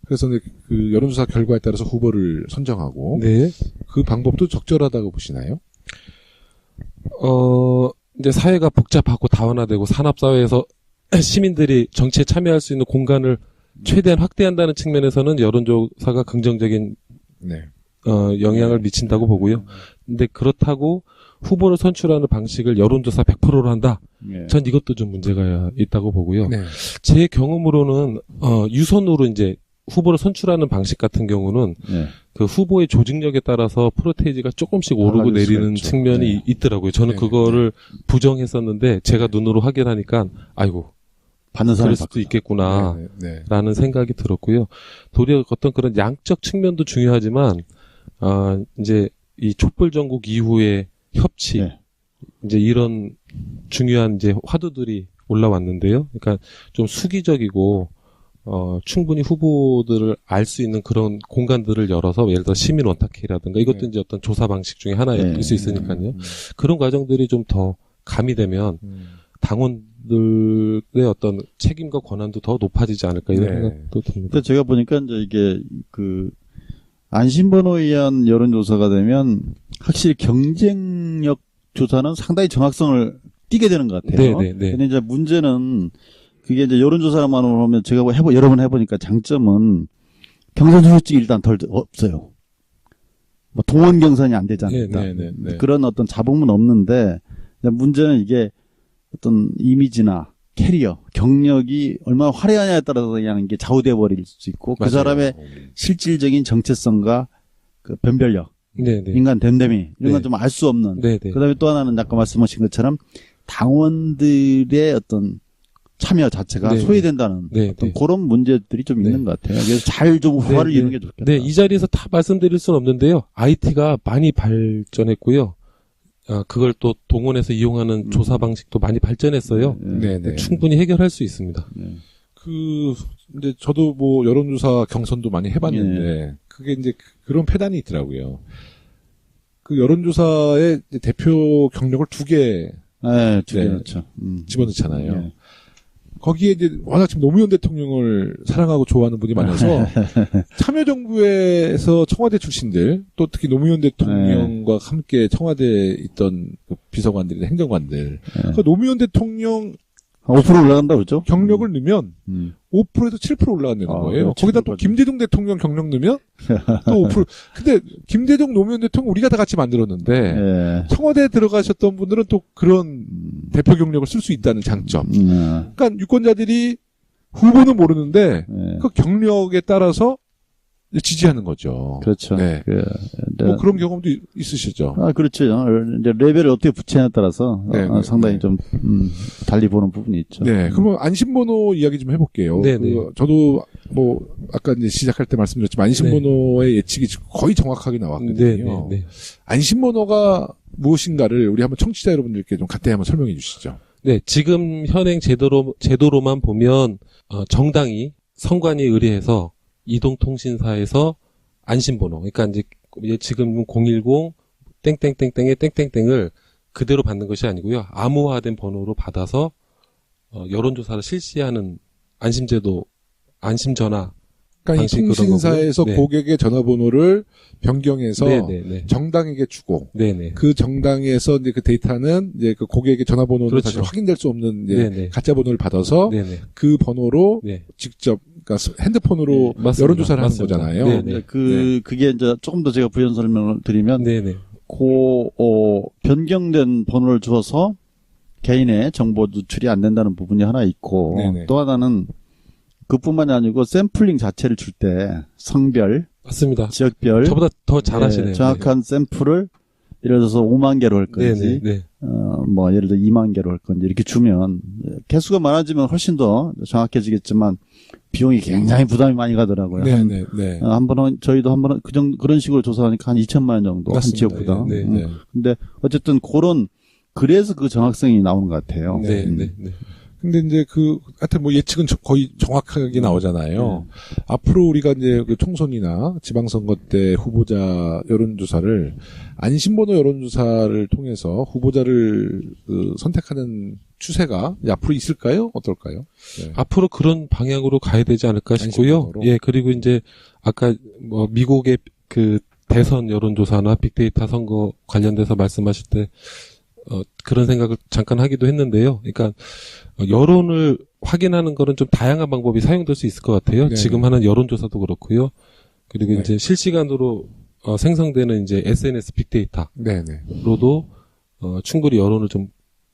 그래서 그 여론조사 결과에 따라서 후보를 선정하고 네. 그 방법도 적절하다고 보시나요? 이제 사회가 복잡하고 다원화되고 산업사회에서 시민들이 정치에 참여할 수 있는 공간을 최대한 확대한다는 측면에서는 여론조사가 긍정적인 네. 영향을 미친다고 보고요. 근데 그렇다고 후보를 선출하는 방식을 여론조사 100%로 한다? 네. 전 이것도 좀 문제가 있다고 보고요. 네. 제 경험으로는 유선으로 이제 후보를 선출하는 방식 같은 경우는 네. 그 후보의 조직력에 따라서 프로테이지가 조금씩 오르고 달라질 수가 내리는 있죠. 측면이 네. 있더라고요. 저는 네. 그거를 부정했었는데 제가 눈으로 확인하니까 아이고 받는 그럴 사람이 수도 있겠구나 네. 라는 생각이 들었고요. 도리어 어떤 그런 양적 측면도 중요하지만 이제 이 촛불 전국 이후의 협치 네. 이제 이런 중요한 이제 화두들이 올라왔는데요. 그러니까 좀 수기적이고 충분히 후보들을 알 수 있는 그런 공간들을 열어서 예를 들어 시민 원탁회라든가 이것도 네. 이제 어떤 조사 방식 중에 하나일 네. 수 있으니까요. 그런 과정들이 좀 더 가미되면 당원들의 어떤 책임과 권한도 더 높아지지 않을까 이런 네. 생각도 듭니다. 근데 제가 보니까 이제 이게 그 안심번호에 의한 여론조사가 되면 확실히 경쟁력 조사는 상당히 정확성을 띠게 되는 것 같아요. 네. 근데 이제 문제는 그게 이제 여론조사만으로 하면 제가 여러 번 해보니까 장점은 경선 소식이 일단 덜 없어요. 뭐 동원 경선이 안 되잖아요. 네. 그런 어떤 잡음은 없는데 문제는 이게 어떤 이미지나 캐리어, 경력이 얼마나 화려하냐에 따라서 그냥 이게 좌우돼 버릴 수 있고 그 맞아요. 사람의 실질적인 정체성과 그 변별력, 네. 인간 됨됨이 이런 건 네. 좀 알 수 없는. 네. 그다음에 또 하나는 아까 말씀하신 것처럼 당원들의 어떤 참여 자체가 네. 소외된다는 네. 어떤 그런 문제들이 좀 네. 있는 것 같아요. 그래서 잘 좀 호화를 네. 이루는 게 좋겠다. 네, 이 자리에서 다 말씀드릴 수는 없는데요. IT가 많이 발전했고요. 그걸 또 동원해서 이용하는 조사 방식도 많이 발전했어요. 네. 충분히 해결할 수 있습니다. 이제 저도 뭐 여론조사 경선도 많이 해봤는데 네. 그게 이제 그런 패단이 있더라고요. 그 여론조사의 이제 대표 경력을 두 개 네, 두 개 네. 넣죠. 집어넣잖아요. 네. 거기에 이제 워낙 지금 노무현 대통령을 사랑하고 좋아하는 분이 많아서 참여정부에서 청와대 출신들 또 특히 노무현 대통령과 함께 청와대에 있던 그 비서관들이나 행정관들 그 노무현 대통령 5% 올라간다 그러죠? 경력을 넣으면 5%에서 7% 올라간다는 거예요. 거기다 또 김대중 대통령 경력 넣으면 또 5%. 근데 김대중 노무현 대통령 우리가 다 같이 만들었는데 네. 청와대에 들어가셨던 분들은 또 그런 대표 경력을 쓸 수 있다는 장점. 그러니까 유권자들이 후보는 모르는데 그 경력에 따라서 지지하는 거죠. 그렇죠. 네. 뭐 그런 경험도 있으시죠? 그렇죠. 이제 레벨을 어떻게 붙이냐에 따라서 네, 상당히 좀 달리 보는 부분이 있죠. 네. 그러면 안심번호 이야기 좀 해볼게요. 네. 저도 뭐 아까 이제 시작할 때 말씀드렸지만 안심번호의 예측이 거의 정확하게 나왔거든요. 네. 안심번호가 무엇인가를 우리 한번 청취자 여러분들께 좀 간단히 한번 설명해 주시죠. 네, 지금 현행 제도로만 보면 정당이 성관이 의뢰해서 이동통신사에서 안심번호, 그러니까 이제 지금 010 땡땡땡땡의 땡땡땡을 그대로 받는 것이 아니고요. 암호화된 번호로 받아서 여론조사를 실시하는 안심제도, 안심전화. 그러니까 이 통신사에서 네. 고객의 전화번호를 변경해서 네네네. 정당에게 주고 네네. 그 정당에서 이제 그 데이터는 이제 그 고객의 전화번호는 그렇죠. 사실 확인될 수 없는 이제 네네. 가짜 번호를 받아서 네네. 그 번호로 네. 직접 그러니까 핸드폰으로 네, 맞습니다. 여론조사를 맞습니다. 하는 거잖아요. 네네. 네, 그게 이제 조금 더 제가 부연 설명을 드리면, 네네. 변경된 번호를 주어서 개인의 정보 누출이 안 된다는 부분이 하나 있고, 네네. 또 하나는 그뿐만이 아니고 샘플링 자체를 줄 때 성별, 맞습니다. 지역별, 저보다 더 잘하시네요. 정확한 샘플을 예를 들어서 5만 개로 할 건지, 네네. 뭐 예를 들어 2만 개로 할 건지 이렇게 주면 개수가 많아지면 훨씬 더 정확해지겠지만 비용이 굉장히 부담이 많이 가더라고요. 네네. 한 번은 저희도 한 번은 그런 식으로 조사하니까 한 2천만 원 정도 맞습니다. 한 지역보다. 네, 네. 근데 어쨌든 그래서 그 정확성이 나오는 것 같아요. 네네. 근데 이제 하여튼 뭐 예측은 거의 정확하게 나오잖아요. 네. 앞으로 우리가 이제 그 총선이나 지방선거 때 후보자 여론조사를 안심번호 여론조사를 통해서 후보자를 선택하는 추세가 이제 앞으로 있을까요? 어떨까요? 네. 앞으로 그런 방향으로 가야 되지 않을까 싶고요. 안심번호로? 예, 그리고 이제 아까 뭐 미국의 그 대선 여론조사나 빅데이터 선거 관련돼서 말씀하실 때 그런 생각을 잠깐 하기도 했는데요. 그러니까 여론을 확인하는 거는 좀 다양한 방법이 사용될 수 있을 것 같아요. 네. 지금 하는 여론조사도 그렇고요. 그리고 네. 이제 실시간으로 생성되는 이제 SNS 빅데이터로도 네네. 충분히 여론을 좀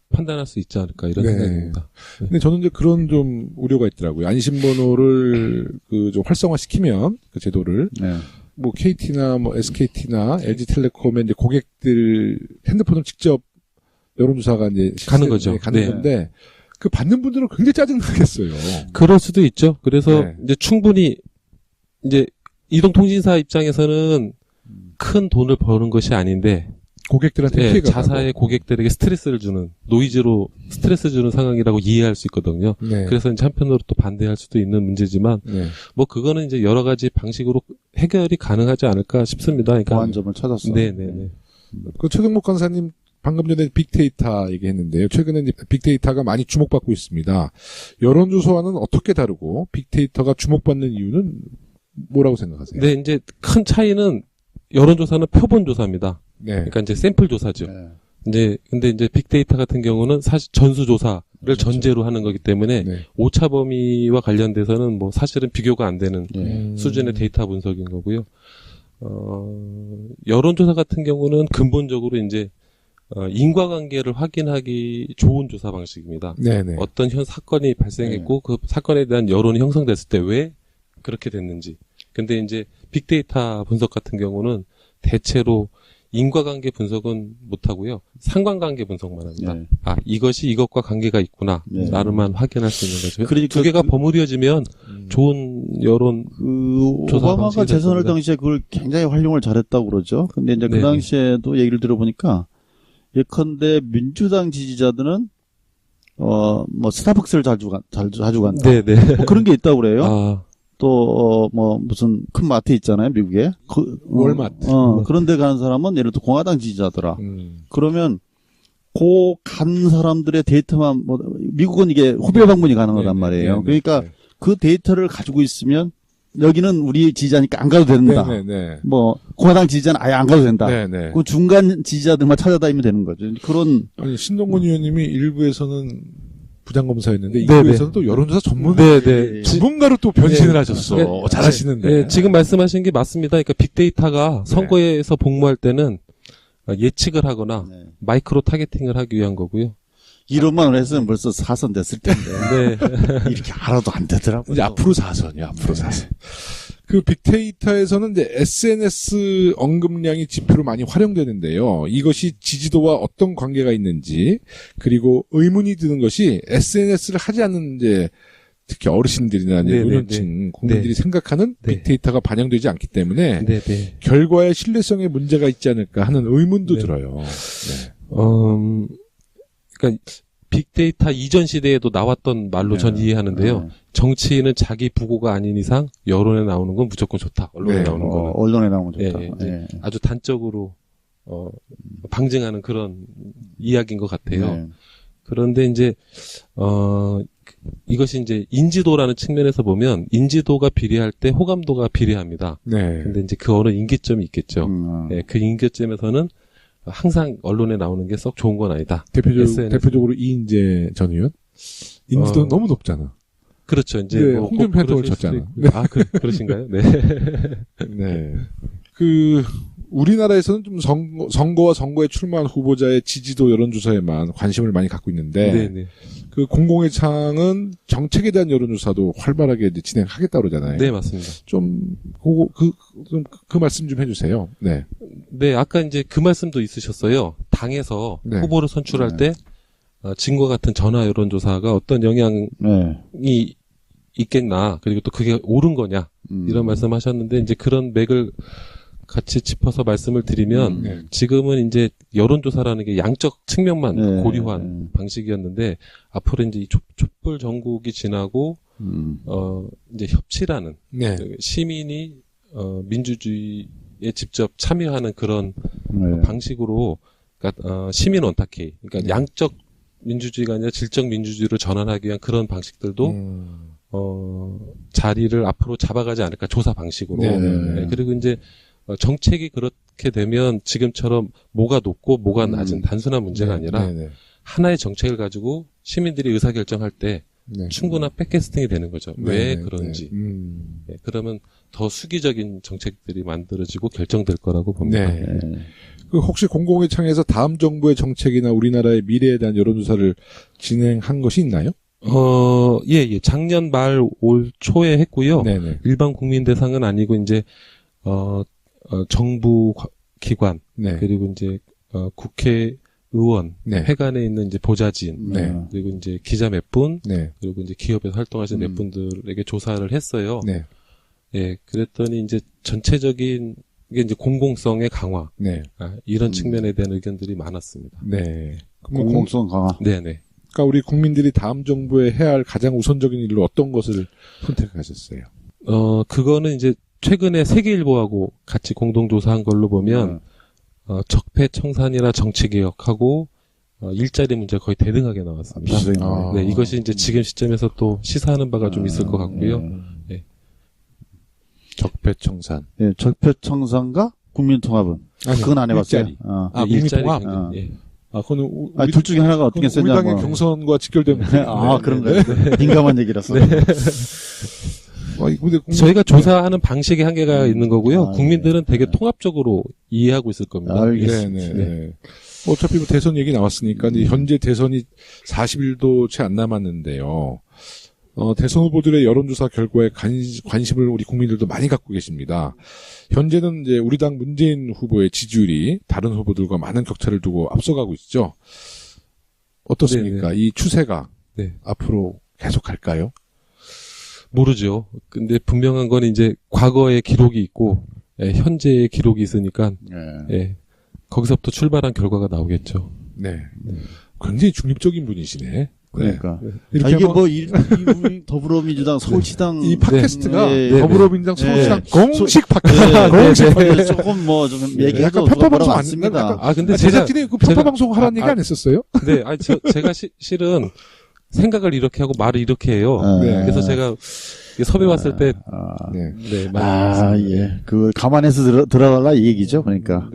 판단할 수 있지 않을까 이런 네. 생각입니다. 근데 저는 이제 그런 좀 우려가 있더라고요. 안심번호를 좀 활성화시키면 그 제도를 네. 뭐 KT나 뭐 SKT나 LG텔레콤의 이제 고객들 핸드폰을 직접 여론조사가 이제 가는 거죠. 네, 가는 네. 건데 그 받는 분들은 굉장히 짜증나겠어요. 그럴 수도 있죠. 그래서 네. 이제 충분히 이제 이동통신사 입장에서는 큰 돈을 버는 것이 아닌데 고객들한테 예, 피해가 자사의 가고. 고객들에게 스트레스를 주는 노이즈로 스트레스 주는 상황이라고 이해할 수 있거든요. 네. 그래서 이제 한편으로 또 반대할 수도 있는 문제지만 네. 뭐 그거는 이제 여러 가지 방식으로 해결이 가능하지 않을까 싶습니다. 그러니까 보완점을 찾았어. 네네네. 그 최경목 간사님 방금 전에 빅데이터 얘기했는데요. 최근에 이제 빅데이터가 많이 주목받고 있습니다. 여론조사와는 어떻게 다르고 빅데이터가 주목받는 이유는 뭐라고 생각하세요? 네, 이제 큰 차이는 여론조사는 표본조사입니다. 네. 그러니까 이제 샘플 조사죠. 네. 이제 근데 이제 빅데이터 같은 경우는 사실 전수조사를 그렇죠. 전제로 하는 거기 때문에 네. 오차 범위와 관련돼서는 뭐 사실은 비교가 안 되는 네. 수준의 데이터 분석인 거고요. 여론조사 같은 경우는 근본적으로 이제 인과관계를 확인하기 좋은 조사 방식입니다. 네네. 어떤 현 사건이 발생했고 그 사건에 대한 여론이 형성됐을 때 왜 그렇게 됐는지. 근데 이제 빅데이터 분석 같은 경우는 대체로 인과관계 분석은 못하고요. 상관관계 분석만 합니다. 네. 아, 이것이 이것과 관계가 있구나. 네. 라는만 확인할 수 있는 거죠. 그러니까 두 개가 버무려지면 좋은 여론 조사 오바마가 방식이 재선할 됐습니다. 당시에 그걸 굉장히 활용을 잘했다고 그러죠. 근데 이제 그 네네. 당시에도 얘기를 들어보니까 예컨대 민주당 지지자들은 뭐 스타벅스를 자주 간다. 네네. 뭐 그런 게 있다고 그래요. 아, 또 뭐 무슨 큰 마트 있잖아요, 미국에. 월마트. 그런 데 가는 사람은 예를 들어 공화당 지지자더라. 음. 그러면 간 사람들의 데이터만 미국은 이게 후배 방문이 가능하단 말이에요. 그러니까 그 데이터를 가지고 있으면 여기는 우리 지지자니까 안 가도 된다. 네네. 뭐 공화당 지지자는 아예 안 가도 된다. 네네. 그 중간 지지자들만 찾아다니면 되는 거죠. 그런 아니, 신동근 의원님이 일부에서는 부장검사였는데 네네. 2부에서는 또 여론조사 네네. 전문가로 또 변신을 네. 하셨어. 네. 잘하시는데. 네, 지금 말씀하신 게 맞습니다. 그러니까 빅데이터가 네. 선거에서 복무할 때는 예측을 하거나 네. 마이크로 타겟팅을 하기 위한 거고요. 이론만 했으면 벌써 4선 됐을 텐데 네. 이렇게 알아도 안 되더라고요. 이제 앞으로 4선이요, 앞으로 4선. 그 빅데이터에서는 이제 SNS 언급량이 지표로 많이 활용되는데요. 이것이 지지도와 어떤 관계가 있는지, 그리고 의문이 드는 것이 SNS를 하지 않는 이제 특히 어르신들이나 이제 네네네. 노년층 국민들이 네. 생각하는 네. 빅데이터가 반영되지 않기 때문에 네. 결과의 신뢰성에 문제가 있지 않을까 하는 의문도 네. 들어요. 네. 그러니까 빅데이터 이전 시대에도 나왔던 말로 전 이해하는데요. 정치인은 자기 부고가 아닌 이상 여론에 나오는 건 무조건 좋다. 언론에 나오는 거는. 언론에 나오는 건 좋다. 예. 아주 단적으로 방증하는 그런 이야기인 것 같아요. 그런데 이제 이것이 이제 인지도라는 측면에서 보면 인지도가 비례할 때 호감도가 비례합니다. 네. 근데 이제 그 어느 인기점이 있겠죠. 예, 그 인기점에서는 항상 언론에 나오는 게 썩 좋은 건 아니다. 대표적으로 이인재 전 의원? 인지도는 너무 높잖아. 그렇죠. 이제 네, 홍준표 쳤잖아. 네. 아, 그러신가요? 네. 네. 우리나라에서는 좀 선거와 선거에 출마한 후보자의 지지도 여론조사에만 관심을 많이 갖고 있는데, 네네. 그 공공의 창은 정책에 대한 여론조사도 활발하게 이제 진행하겠다 그러잖아요. 네, 맞습니다. 그 말씀 좀 해주세요. 네. 네, 아까 이제 그 말씀도 있으셨어요. 당에서 네. 후보를 선출할 때, 지금과 같은 전화 여론조사가 어떤 영향이 있겠나, 그리고 또 그게 옳은 거냐, 이런 말씀 하셨는데, 이제 그런 맥을 같이 짚어서 말씀을 드리면 지금은 이제 여론조사라는 게 양적 측면만 고려한 방식이었는데 앞으로 이제 이 촛불 전국이 지나고 이제 협치라는 시민이 민주주의에 직접 참여하는 그런 방식으로 그러니까 시민 원탁회의 그러니까 양적 민주주의가 아니라 질적 민주주의로 전환하기 위한 그런 방식들도 자리를 앞으로 잡아가지 않을까 조사 방식으로 그리고 이제 정책이 그렇게 되면 지금처럼 뭐가 높고 뭐가 낮은 단순한 문제가 아니라 하나의 정책을 가지고 시민들이 의사결정할 때 충분한 백캐스팅이 되는 거죠. 왜 그런지. 그러면 더 수기적인 정책들이 만들어지고 결정될 거라고 봅니다. 혹시 공공의 창에서 다음 정부의 정책이나 우리나라의 미래에 대한 여론조사를 진행한 것이 있나요? 예. 작년 말 올 초에 했고요. 일반 국민 대상은 아니고 이제 정부 기관 그리고 이제 국회의원 회관에 있는 이제 보좌진 그리고 이제 기자 몇 분 그리고 이제 기업에서 활동하시는 몇 분들에게 조사를 했어요. 예, 그랬더니 이제 전체적인 이게 이제 공공성의 강화 이런 측면에 대한 의견들이 많았습니다. 공공성 강화. 네네. 그러니까 우리 국민들이 다음 정부에 해야 할 가장 우선적인 일로 어떤 것을 선택하셨어요? 그거는 이제 최근에 세계일보하고 같이 공동조사한 걸로 보면 적폐청산이나 정치개혁하고 일자리 문제 거의 대등하게 나왔습니다. 네, 이것이 이제 지금 시점에서 또 시사하는 바가 좀 있을 것 같고요. 적폐청산. 네, 적폐청산과 국민통합은 그건 안 해봤어요. 국민통합. 그거는 둘 중에 하나가 어떻게 쓰냐. 우리 당의 경선과 직결된 그런가요? 민감한 얘기라서. 저희가 조사하는 방식의 한계가 있는 거고요. 국민들은 되게 통합적으로 이해하고 있을 겁니다. 알겠습니다. 어차피 뭐 대선 얘기 나왔으니까 현재 대선이 40일도 채 안 남았는데요. 대선 후보들의 여론조사 결과에 관심을 우리 국민들도 많이 갖고 계십니다. 현재는 이제 우리 당 문재인 후보의 지지율이 다른 후보들과 많은 격차를 두고 앞서가고 있죠. 어떻습니까? 이 추세가 앞으로 계속 갈까요? 모르죠. 근데 분명한 건 이제 과거의 기록이 있고 현재의 기록이 있으니까 거기서부터 출발한 결과가 나오겠죠. 굉장히 중립적인 분이시네. 그러니까 이게 뭐 더불어민주당 서울시당 이 팟캐스트가 더불어민주당 서울시당 공식 팟캐스트 조금 뭐 좀 얘기가 약간 편파방송 아닙니다. 근데 제작진이 그 편파방송 하라는 얘기 안 했었어요? 네, 제가 실은 생각을 이렇게 하고 말을 이렇게 해요. 그래서 제가 섭외 왔을 때 그걸 감안해서 들어달라 이 얘기죠. 그러니까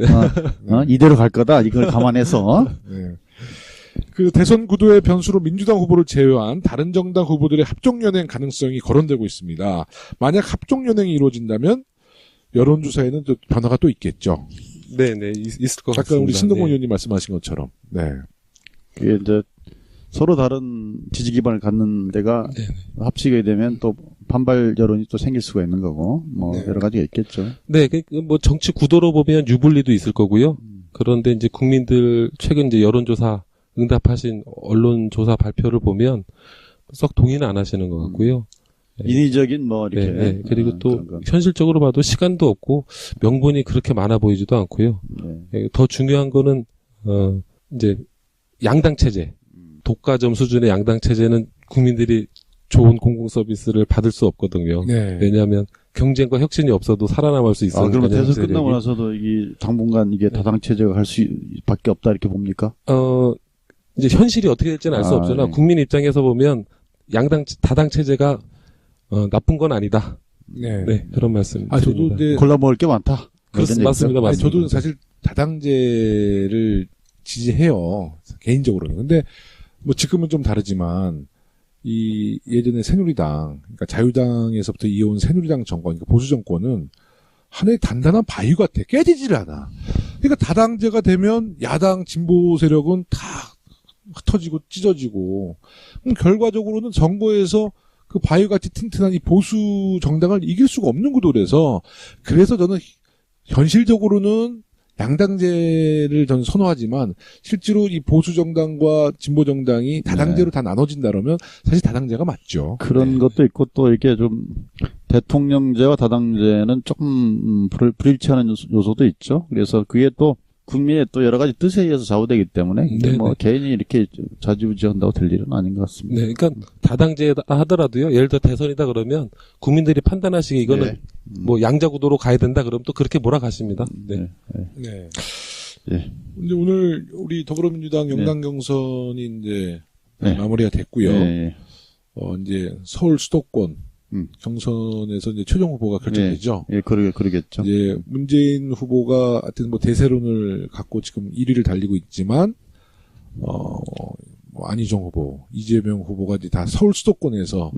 이대로 갈 거다. 이걸 감안해서. 그 대선 구도의 변수로 민주당 후보를 제외한 다른 정당 후보들의 합종연행 가능성이 거론되고 있습니다. 만약 합종연행이 이루어진다면 여론조사에는 또 변화가 또 있겠죠. 네네 있을 것 같습니다. 아까 우리 신동훈 의원님 말씀하신 것처럼. 그게 이제 서로 다른 지지 기반을 갖는 데가 합치게 되면 또 반발 여론이 또 생길 수가 있는 거고 여러 가지가 있겠죠. 네, 뭐 정치 구도로 보면 유불리도 있을 거고요. 그런데 이제 국민들 최근 이제 여론조사 응답하신 언론조사 발표를 보면 썩 동의는 안 하시는 것 같고요. 인위적인 뭐 이렇게. 그리고 또 현실적으로 봐도 시간도 없고 명분이 그렇게 많아 보이지도 않고요. 더 중요한 거는 이제 양당 체제. 독과점 수준의 양당 체제는 국민들이 좋은 공공 서비스를 받을 수 없거든요. 네. 왜냐하면 경쟁과 혁신이 없어도 살아남을 수 있어요. 그러면 대선 끝나고 나서도 이 당분간 이게 다당 체제가 갈 수밖에 없다 이렇게 봅니까? 이제 현실이 어떻게 될지는 알 수 없으나 네. 국민 입장에서 보면 다당 체제가 나쁜 건 아니다. 네. 네, 그런 말씀. 저도 이제 골라 먹을 게 많다. 맞습니다. 아니, 저도 사실 다당제를 지지해요. 개인적으로는. 근데 뭐 지금은 좀 다르지만 이 예전에 새누리당, 그러니까 자유당에서부터 이어온 새누리당 정권, 그러니까 보수 정권은 하나의 단단한 바위 같아. 깨지질 않아. 그러니까 다당제가 되면 야당 진보 세력은 다 흩어지고 찢어지고, 그럼 결과적으로는 선거에서 그 바위같이 튼튼한 이 보수 정당을 이길 수가 없는 구도라서, 그래서 저는 현실적으로는 양당제를 저는 선호하지만 실제로 이 보수 정당과 진보 정당이 다당제로 다 나눠진다라면 사실 다당제가 맞죠. 그런 것도 있고 또 이렇게 좀 대통령제와 다당제는 조금 불일치하는 요소도 있죠. 그래서 그게 또 국민의 또 여러 가지 뜻에 의해서 좌우되기 때문에 뭐 개인이 이렇게 좌지우지한다고 될 일은 아닌 것 같습니다. 네, 그러니까 다당제 하더라도요. 예를 들어 대선이다 그러면 국민들이 판단하시기에 이거는 뭐 양자구도로 가야 된다 그러면 또 그렇게 몰아가십니다. 네. 네. 근데 오늘 우리 더불어민주당 영당 경선이 이제 마무리가 됐고요. 이제 서울 수도권 경선에서 이제 최종 후보가 결정되죠. 그러겠죠. 이제 문재인 후보가 하여튼 뭐 대세론을 갖고 지금 1위를 달리고 있지만, 뭐 안희정 후보, 이재명 후보가 이제 다 서울 수도권에서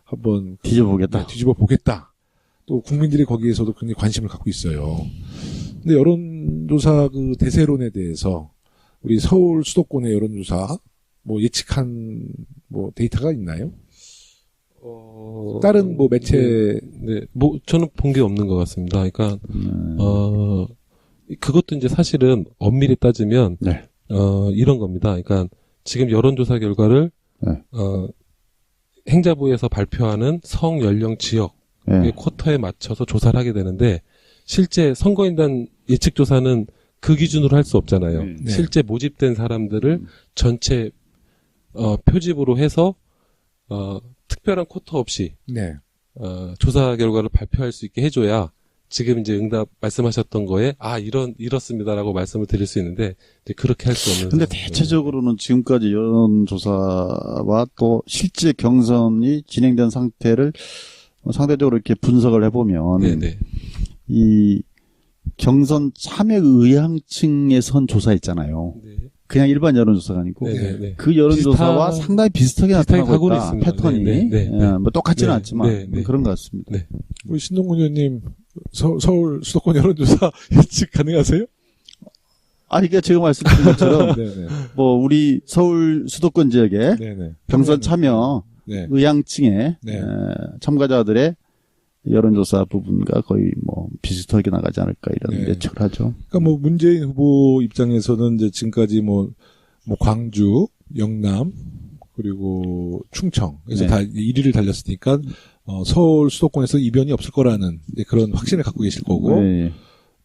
한번 뒤집어 보겠다. 또 국민들이 거기에서도 굉장히 관심을 갖고 있어요. 근데 여론조사 그 대세론에 대해서 우리 서울 수도권의 여론조사 뭐 예측한 뭐 데이터가 있나요? 다른 뭐 매체 뭐 저는 본 게 없는 것 같습니다. 그러니까 그것도 이제 사실은 엄밀히 따지면 이런 겁니다. 그러니까 지금 여론조사 결과를 행자부에서 발표하는 성 연령 지역의 쿼터에 맞춰서 조사를 하게 되는데 실제 선거인단 예측 조사는 그 기준으로 할 수 없잖아요. 실제 모집된 사람들을 전체 표집으로 해서 특별한 쿼터 없이 조사 결과를 발표할 수 있게 해줘야 지금 이제 응답 말씀하셨던 거에 이렇습니다라고 말씀을 드릴 수 있는데 이제 그렇게 할 수 없는. 근데 대체적으로는 지금까지 여론조사와 또 실제 경선이 진행된 상태를 상대적으로 이렇게 분석을 해보면 이 경선 참여 의향층에 선 조사 있잖아요. 그냥 일반 여론조사가 아니고 그 여론조사와 상당히 비슷하게 나타나고 있다. 있습니다. 패턴이 뭐 똑같지는 않지만 그런 것 같습니다. 우리 신동근 의원님 서울 수도권 여론조사 예측 가능하세요? 그러니까 제가 말씀드린 것처럼 뭐 우리 서울 수도권 지역에 경선 참여 의향층의 참가자들의 여론조사 부분과 거의 뭐 비슷하게 나가지 않을까 이런 예측을 하죠. 그러니까 뭐 문재인 후보 입장에서는 이제 지금까지 뭐 광주, 영남 그리고 충청에서 다 1위를 달렸으니까 서울 수도권에서 이변이 없을 거라는 그런 확신을 갖고 계실 거고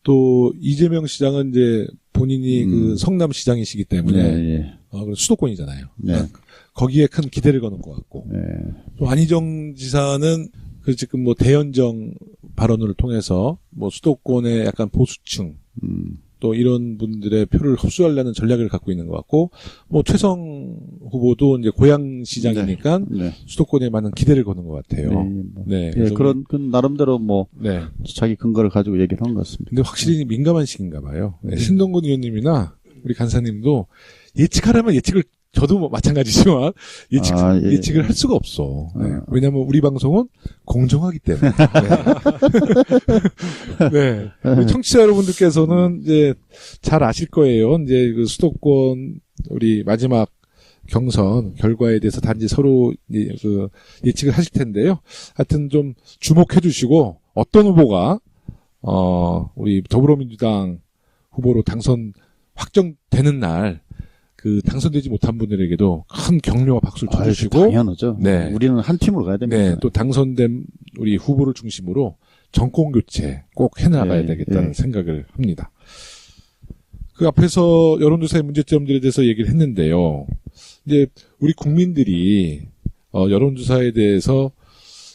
또 이재명 시장은 이제 본인이 그 성남 시장이시기 때문에 수도권이잖아요. 그러니까 거기에 큰 기대를 거는 것 같고 또 안희정 지사는 그 지금 뭐 대연정 발언을 통해서 뭐 수도권의 약간 보수층 또 이런 분들의 표를 흡수하려는 전략을 갖고 있는 것 같고 뭐 최성 후보도 이제 고향시장이니까 수도권에 많은 기대를 거는 것 같아요. 그런 나름대로 뭐 자기 근거를 가지고 얘기를 한 것 같습니다. 근데 확실히 민감한 시기인가 봐요. 신동근 의원님이나 우리 간사님도 예측하려면 예측을 저도 뭐 마찬가지지만 예측을 할 수가 없어. 왜냐하면 우리 방송은 공정하기 때문에. 우리 청취자 여러분들께서는 이제 잘 아실 거예요. 이제 그 수도권 우리 마지막 경선 결과에 대해서 단지 서로 그 예측을 하실 텐데요. 하여튼 좀 주목해 주시고 어떤 후보가 우리 더불어민주당 후보로 당선 확정되는 날 그 당선되지 못한 분들에게도 큰 격려와 박수를 쳐주시고 당연하죠. 우리는 한 팀으로 가야 됩니다. 또 당선된 우리 후보를 중심으로 정권 교체 꼭 해나가야 되겠다는 생각을 합니다. 그 앞에서 여론조사의 문제점들에 대해서 얘기를 했는데요. 이제 우리 국민들이 여론조사에 대해서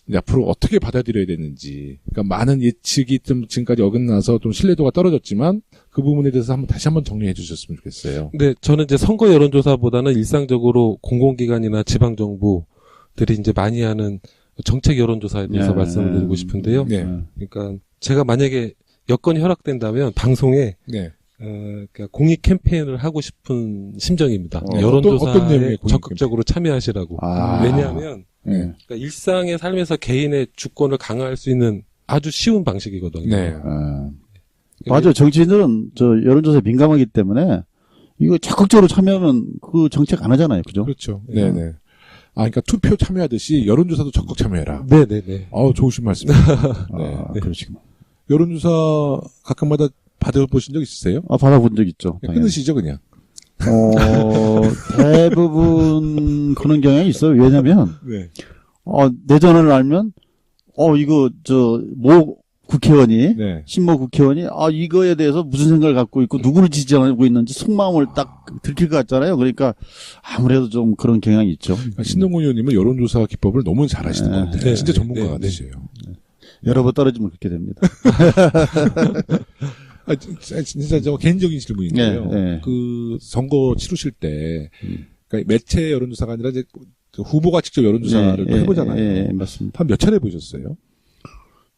이제 앞으로 어떻게 받아들여야 되는지, 그러니까 많은 예측이 좀 지금까지 어긋나서 좀 신뢰도가 떨어졌지만 그 부분에 대해서 다시 한번 정리해 주셨으면 좋겠어요. 네, 저는 이제 선거 여론조사보다는 일상적으로 공공기관이나 지방정부들이 이제 많이 하는 정책 여론조사에 대해서 말씀을 드리고 싶은데요. 네. 그러니까 제가 만약에 여건이 허락된다면 방송에 네. 그러니까 공익 캠페인을 하고 싶은 심정입니다. 어떤 여론조사에 내용의 공익 적극적으로 참여하시라고. 왜냐하면 네. 그러니까 일상의 삶에서 개인의 주권을 강화할 수 있는 아주 쉬운 방식이거든요. 네. 맞아요. 정치인들은 여론조사에 민감하기 때문에 이거 적극적으로 참여하면 그 정책 안 하잖아요. 그죠? 그렇죠. 네네. 그러니까 투표 참여하듯이 여론조사도 적극 참여해라. 네네네. 좋으신 말씀입니다. 네. 그러시구나. 여론조사 가끔마다 받아보신 적 있으세요? 받아본 적 있죠. 끊으시죠, 그냥. 대부분 그런 경향이 있어요. 왜냐면, 네. 내 전화를 알면, 모 국회의원이, 네. 신모 국회의원이, 이거에 대해서 무슨 생각을 갖고 있고, 누구를 지지하고 있는지 속마음을 딱 들킬 것 같잖아요. 그러니까, 아무래도 좀 그런 경향이 있죠. 신동훈 의원님은 여론조사 기법을 너무 잘 하시는 것 같아요. 네. 진짜 전문가 네. 같으세요. 여러 번 떨어지면 그렇게 됩니다. 진짜 저 개인적인 질문인데요. 네. 그 선거 치르실 때, 그러니까 매체 여론조사가 아니라 이제 그 후보가 직접 여론조사를 또 해보잖아요. 네, 맞습니다. 한 몇 차례 보셨어요?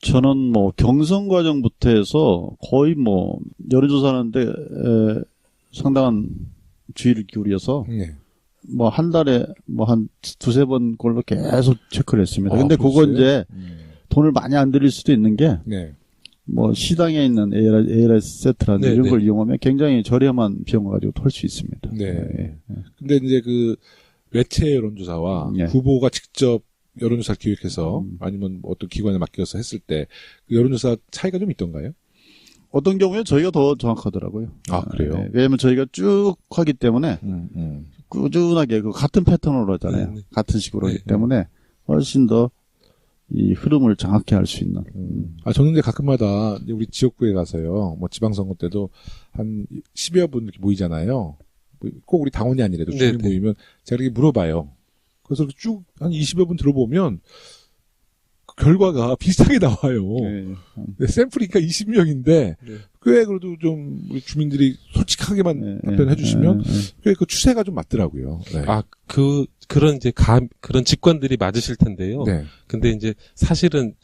저는 경선 과정부터 해서 거의 여론조사하는데, 상당한 주의를 기울여서, 네. 한 달에 한 두세 번 걸로 계속 체크를 했습니다. 근데 그거 그랬어요? 이제 돈을 많이 안 들일 수도 있는 게, 네. 시당에 있는 ARS 세트라든지 네, 이런 네. 걸 이용하면 굉장히 저렴한 비용을 가지고 털 수 있습니다. 네. 근데 이제 그 매체 여론조사와 네. 후보가 직접 여론조사를 기획해서 아니면 어떤 기관에 맡겨서 했을 때 그 여론조사 차이가 좀 있던가요? 어떤 경우에 저희가 더 정확하더라고요. 그래요? 네. 왜냐면 저희가 쭉 하기 때문에 꾸준하게 같은 패턴으로 하잖아요. 네. 같은 식으로 하기 네. 때문에 훨씬 더 이 흐름을 정확히 할 수 있는. 저는 이제 가끔마다 이제 우리 지역구에 가서요, 지방선거 때도 한 10여 분 이렇게 모이잖아요. 꼭 우리 당원이 아니라도 주민 네, 네. 모이면 제가 이렇게 물어봐요. 그래서 쭉 한 20여 분 들어보면 그 결과가 비슷하게 나와요. 네, 샘플이 그러니까 20명인데 네. 꽤 그래도 좀 우리 주민들이 솔직하게만 답변해 주시면 꽤 그 추세가 좀 맞더라고요. 네. 그런 이제 그런 직관들이 맞으실 텐데요. 네. 근데 이제 사실은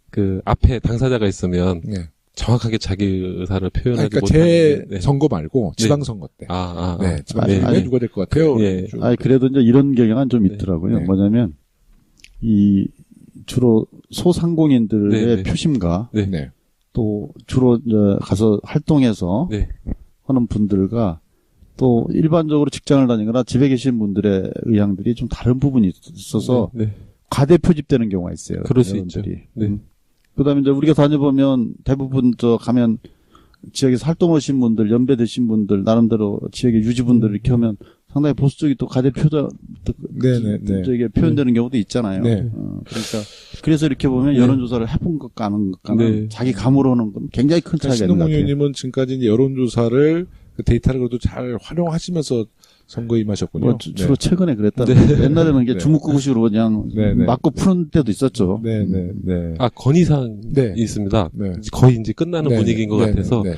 그 앞에 당사자가 있으면 네. 정확하게 자기 의사를 표현하지 그러니까 못하는 제 네. 선거 말고 지방선거 때. 네, 지방선거 때 네. 누가 될 것 같아요? 예. 쭉. 그래도 이제 이런 경향은 좀 네. 있더라고요. 네. 뭐냐면, 주로 소상공인들의 네, 네. 표심과 네. 네. 또 주로 이제 가서 활동해서 네. 하는 분들과 또 일반적으로 직장을 다니거나 집에 계신 분들의 의향들이 좀 다른 부분이 있어서 네. 과대 표집되는 경우가 있어요. 그럴 수 있죠. 여러분들이. 네. 그다음에 이제 우리가 다녀보면 대부분 가면 지역에서 활동하신 분들, 연배되신 분들, 나름대로 지역의 유지분들 이렇게 하면 상당히 보수적이 또 과대 네네네. 저게 표현되는 경우도 있잖아요. 네. 그러니까 그래서 이렇게 보면 네. 여론조사를 해본 것과 안 한 것과는 네. 자기 감으로 하는 건 굉장히 큰 차이가 있는 것 신동훈 같아요. 의원님은 지금까지 이제 여론조사를 그 데이터를 그래도 잘 활용하시면서 선거에 임하셨군요. 주로 최근에 그랬다는 네. 거죠. 옛날에는 이게 네. 주먹구구식으로 그냥 네, 네. 맞고 푸는 때도 있었죠. 네네네. 건의사항이 네. 있습니다. 네. 거의 이제 끝나는 네, 분위기인 것 네, 같아서 네.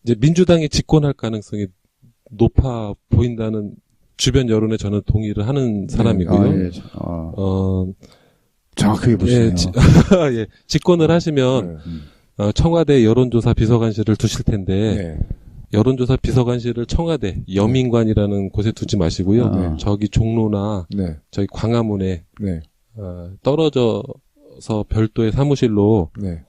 이제 민주당이 집권할 가능성이 높아 보인다는 주변 여론에 저는 동의를 하는 사람이고요. 예. 정확하게 보시네요. 예, 집권을 하시면 청와대 여론조사 비서관실을 두실 텐데 네. 여론조사 비서관실을 청와대 여민관이라는 곳에 두지 마시고요. 네. 저기 종로나 네. 저기 광화문에 네. 떨어져서 별도의 사무실로 네.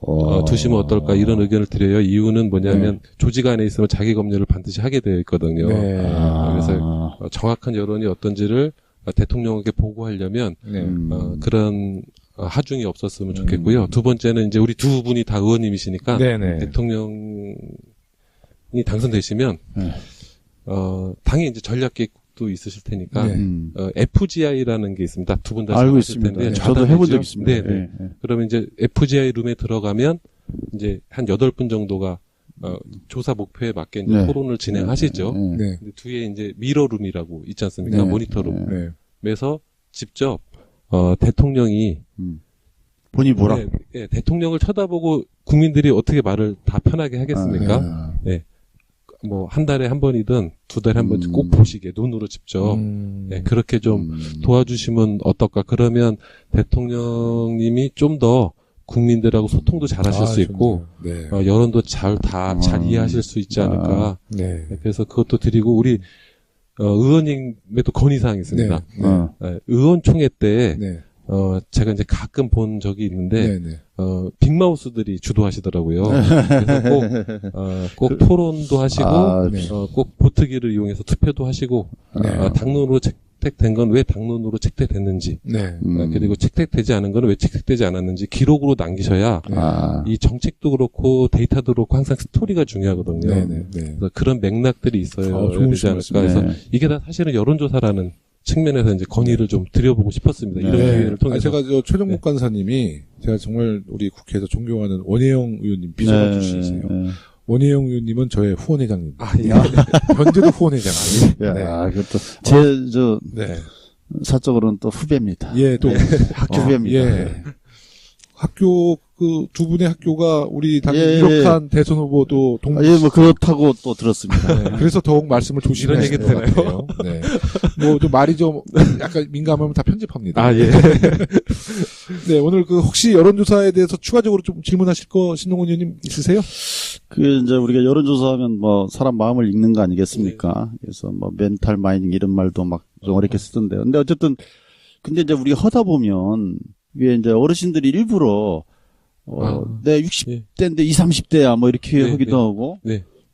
두시면 어떨까 이런 의견을 드려요. 이유는 뭐냐면 조직 안에 있으면 자기 검열을 반드시 하게 되어 있거든요. 네. 그래서 정확한 여론이 어떤지를 대통령에게 보고하려면 네. 그런 하중이 없었으면 좋겠고요. 두 번째는 이제 우리 두 분이 다 의원님이시니까 네네. 대통령이 당선되시면 네. 당연히 이제 전략 계획도 있으실 테니까 네. FGI라는 게 있습니다. 두 분 다 알고 잘하실 있습니다. 텐데 네. 저도 해본 적 있습니다. 네, 네. 그러면 이제 FGI 룸에 들어가면 이제 한 8분 정도가 조사 목표에 맞게 이제 토론을 진행하시죠. 네. 근데 뒤에 이제 미러룸이라고 있지 않습니까? 모니터룸에서 직접 대통령이 본인이 보라. 네, 대통령을 쳐다보고 국민들이 어떻게 말을 다 편하게 하겠습니까? 네. 뭐 한 달에 한 번이든 두 달에 한 번씩 꼭 보시게 눈으로 직접 네, 그렇게 좀 도와주시면 어떨까? 그러면 대통령님이 좀 더 국민들하고 소통도 잘 하실 수 있고 네. 여론도 잘 이해하실 수 있지 않을까? 네. 그래서 그것도 드리고 우리 의원님에도 건의사항이 있습니다. 의원총회 때 제가 이제 가끔 본 적이 있는데, 빅마우스들이 주도하시더라고요. 그래서 꼭 토론도 하시고, 꼭 보트기를 이용해서 투표도 하시고, 당론으로 채택된 건 왜 당론으로 채택됐는지, 그리고 채택되지 않은 건 왜 채택되지 않았는지 기록으로 남기셔야, 이 정책도 그렇고 데이터도 그렇고 항상 스토리가 중요하거든요. 그래서 그런 맥락들이 있어야 되지 않을까. 그래서 이게 다 사실은 여론조사라는 측면에서 이제 건의를 좀 드려보고 싶었습니다. 이런 기회를 통해서. 제가 최종목 간사님이 제가 정말 우리 국회에서 존경하는 원혜영 의원님 비서관 출신이세요. 원혜영 의원님은 저의 후원회장님. 현재도 후원회장. 그것도 사적으로는 또 후배입니다. 예, 또 학교 후배입니다. 예. 학교 두 분의 학교가 우리 당연히 유력한 대선 후보도 뭐 그렇다고 또 들었습니다. 그래서 더욱 말씀을 조심하시는 것 같아요. 네. 뭐 좀 말이 좀 약간 민감하면 다 편집합니다. 네, 오늘 혹시 여론조사에 대해서 추가적으로 좀 질문하실 거 신동훈 의원님 있으세요? 이제 우리가 여론조사하면 뭐 사람 마음을 읽는 거 아니겠습니까? 그래서 뭐 멘탈 마이닝 이런 말도 막 좀 어렵게 쓰던데요. 근데 어쨌든 근데 이제 우리가 하다 보면 위에 이제 어르신들이 일부러 내 60대인데 20, 30대야 뭐 이렇게 하기도 하고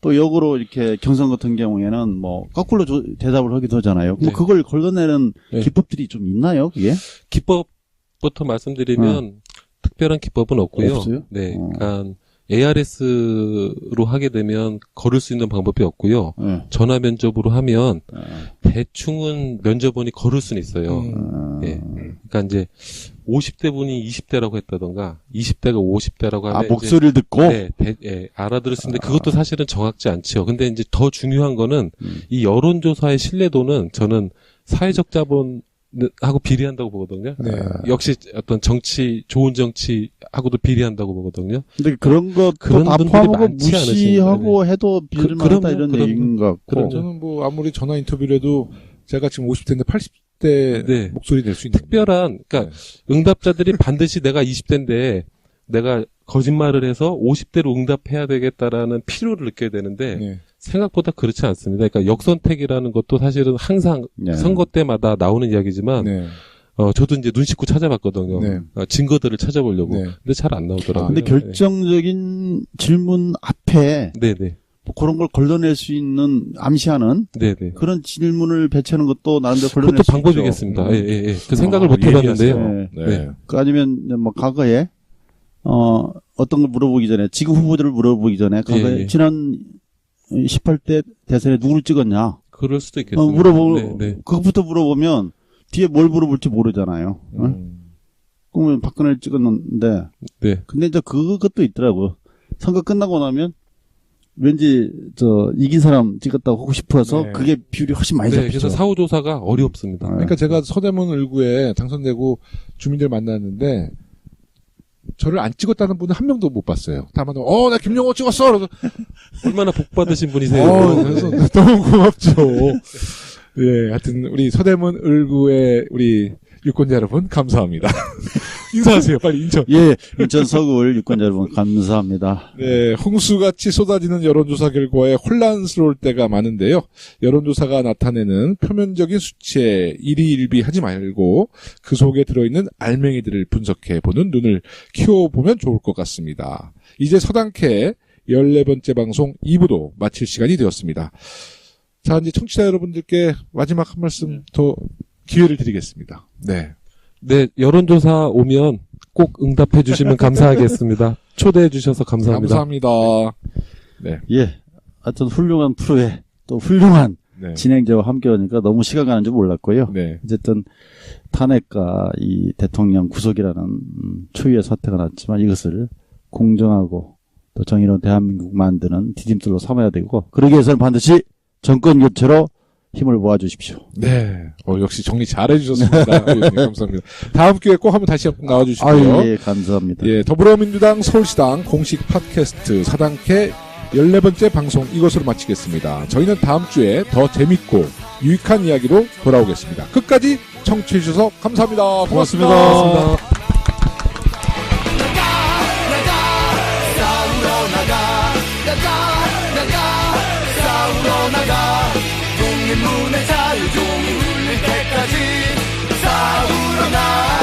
또 역으로 이렇게 경선 같은 경우에는 뭐 거꾸로 대답을 하기도 하잖아요. 뭐 그걸 걸러내는 기법들이 좀 있나요? 그게? 기법부터 말씀드리면 특별한 기법은 없고요. 없어요? 네, 그러니까 ARS로 하게 되면 걸을 수 있는 방법이 없고요. 전화 면접으로 하면 대충은 면접원이 걸을 수는 있어요. 그러니까 이제 50대 분이 20대라고 했다던가 20대가 50대라고 하면 목소리를 듣고 알아들을 수 있는데 그것도 사실은 정확지 않죠. 근데 이제 더 중요한 거는 이 여론조사의 신뢰도는 저는 사회적 자본 하고 비례한다고 보거든요. 역시 어떤 좋은 정치하고도 비례한다고 보거든요. 근데 그런 것도 다 포함하고 무시하고 해도 비례만하다 이런 얘기인 것 같고. 저는 뭐 아무리 전화 인터뷰를 해도 제가 지금 50대인데 80대 목소리 낼 수 있는. 특별한, 그러니까 응답자들이 반드시 내가 20대인데 내가 거짓말을 해서 50대로 응답해야 되겠다라는 필요를 느껴야 되는데 생각보다 그렇지 않습니다. 그러니까 역선택이라는 것도 사실은 항상 선거 때마다 나오는 이야기지만 저도 이제 눈 씻고 찾아봤거든요. 증거들을 찾아보려고. 근데 잘 안 나오더라고요. 근데 결정적인 질문 앞에 뭐 그런 걸 걸러낼 수 있는 암시하는 그런 질문을 배치하는 것도 나름대로 걸러낼 수 있죠. 그것도 방법이겠습니다. 그 생각을 못 해봤는데요. 그 아니면 뭐 과거에 어떤 걸 물어보기 전에 지금 후보들을 물어보기 전에 과거에 지난 18대 대선에 누구를 찍었냐? 그럴 수도 있겠습니다. 그것부터 물어보면 뒤에 뭘 물어볼지 모르잖아요. 그러면 박근혜를 찍었는데 근데 이제 그것도 있더라고. 선거 끝나고 나면 왠지 이긴 사람 찍었다고 하고 싶어서 그게 비율이 훨씬 많이 잡히죠. 그래서 사후조사가 어렵습니다. 그러니까 제가 서대문 을구에 당선되고 주민들 만났는데 저를 안 찍었다는 분은 한 명도 못 봤어요. 다만 나 김영호 찍었어. 그래서 얼마나 복 받으신 분이세요. 그래서 너무 고맙죠. 하여튼 우리 서대문 을구의 우리 유권자 여러분 감사합니다. 인사하세요. 빨리 인천. 인천 서구을 유권자 여러분 감사합니다. 홍수같이 쏟아지는 여론조사 결과에 혼란스러울 때가 많은데요. 여론조사가 나타내는 표면적인 수치에 일희일비하지 말고 그 속에 들어있는 알맹이들을 분석해보는 눈을 키워보면 좋을 것 같습니다. 이제 서당캐 14번째 방송 2부도 마칠 시간이 되었습니다. 자, 이제 청취자 여러분들께 마지막 한 말씀 더 기회를 드리겠습니다. 여론조사 오면 꼭 응답해 주시면 감사하겠습니다. 초대해 주셔서 감사합니다. 감사합니다. 하여튼 훌륭한 프로에 또 훌륭한 진행자와 함께 하니까 너무 시간 가는 줄 몰랐고요. 어쨌든 탄핵과 이 대통령 구속이라는 초유의 사태가 났지만 이것을 공정하고 또 정의로운 대한민국 만드는 디딤돌로 삼아야 되고, 그러기 위해서는 반드시 정권 교체로 힘을 모아주십시오. 네. 역시 정리 잘 해주셨습니다. 의원님, 감사합니다. 다음 기회에 꼭 한번 다시 한번 나와주시고요. 예, 감사합니다. 예, 더불어민주당 서울시당 공식 팟캐스트 사당캐 14번째 방송 이것으로 마치겠습니다. 저희는 다음 주에 더 재밌고 유익한 이야기로 돌아오겠습니다. 끝까지 청취해주셔서 감사합니다. 고맙습니다. 고맙습니다. 독립문의 자유종이 울릴 때까지 싸우러 나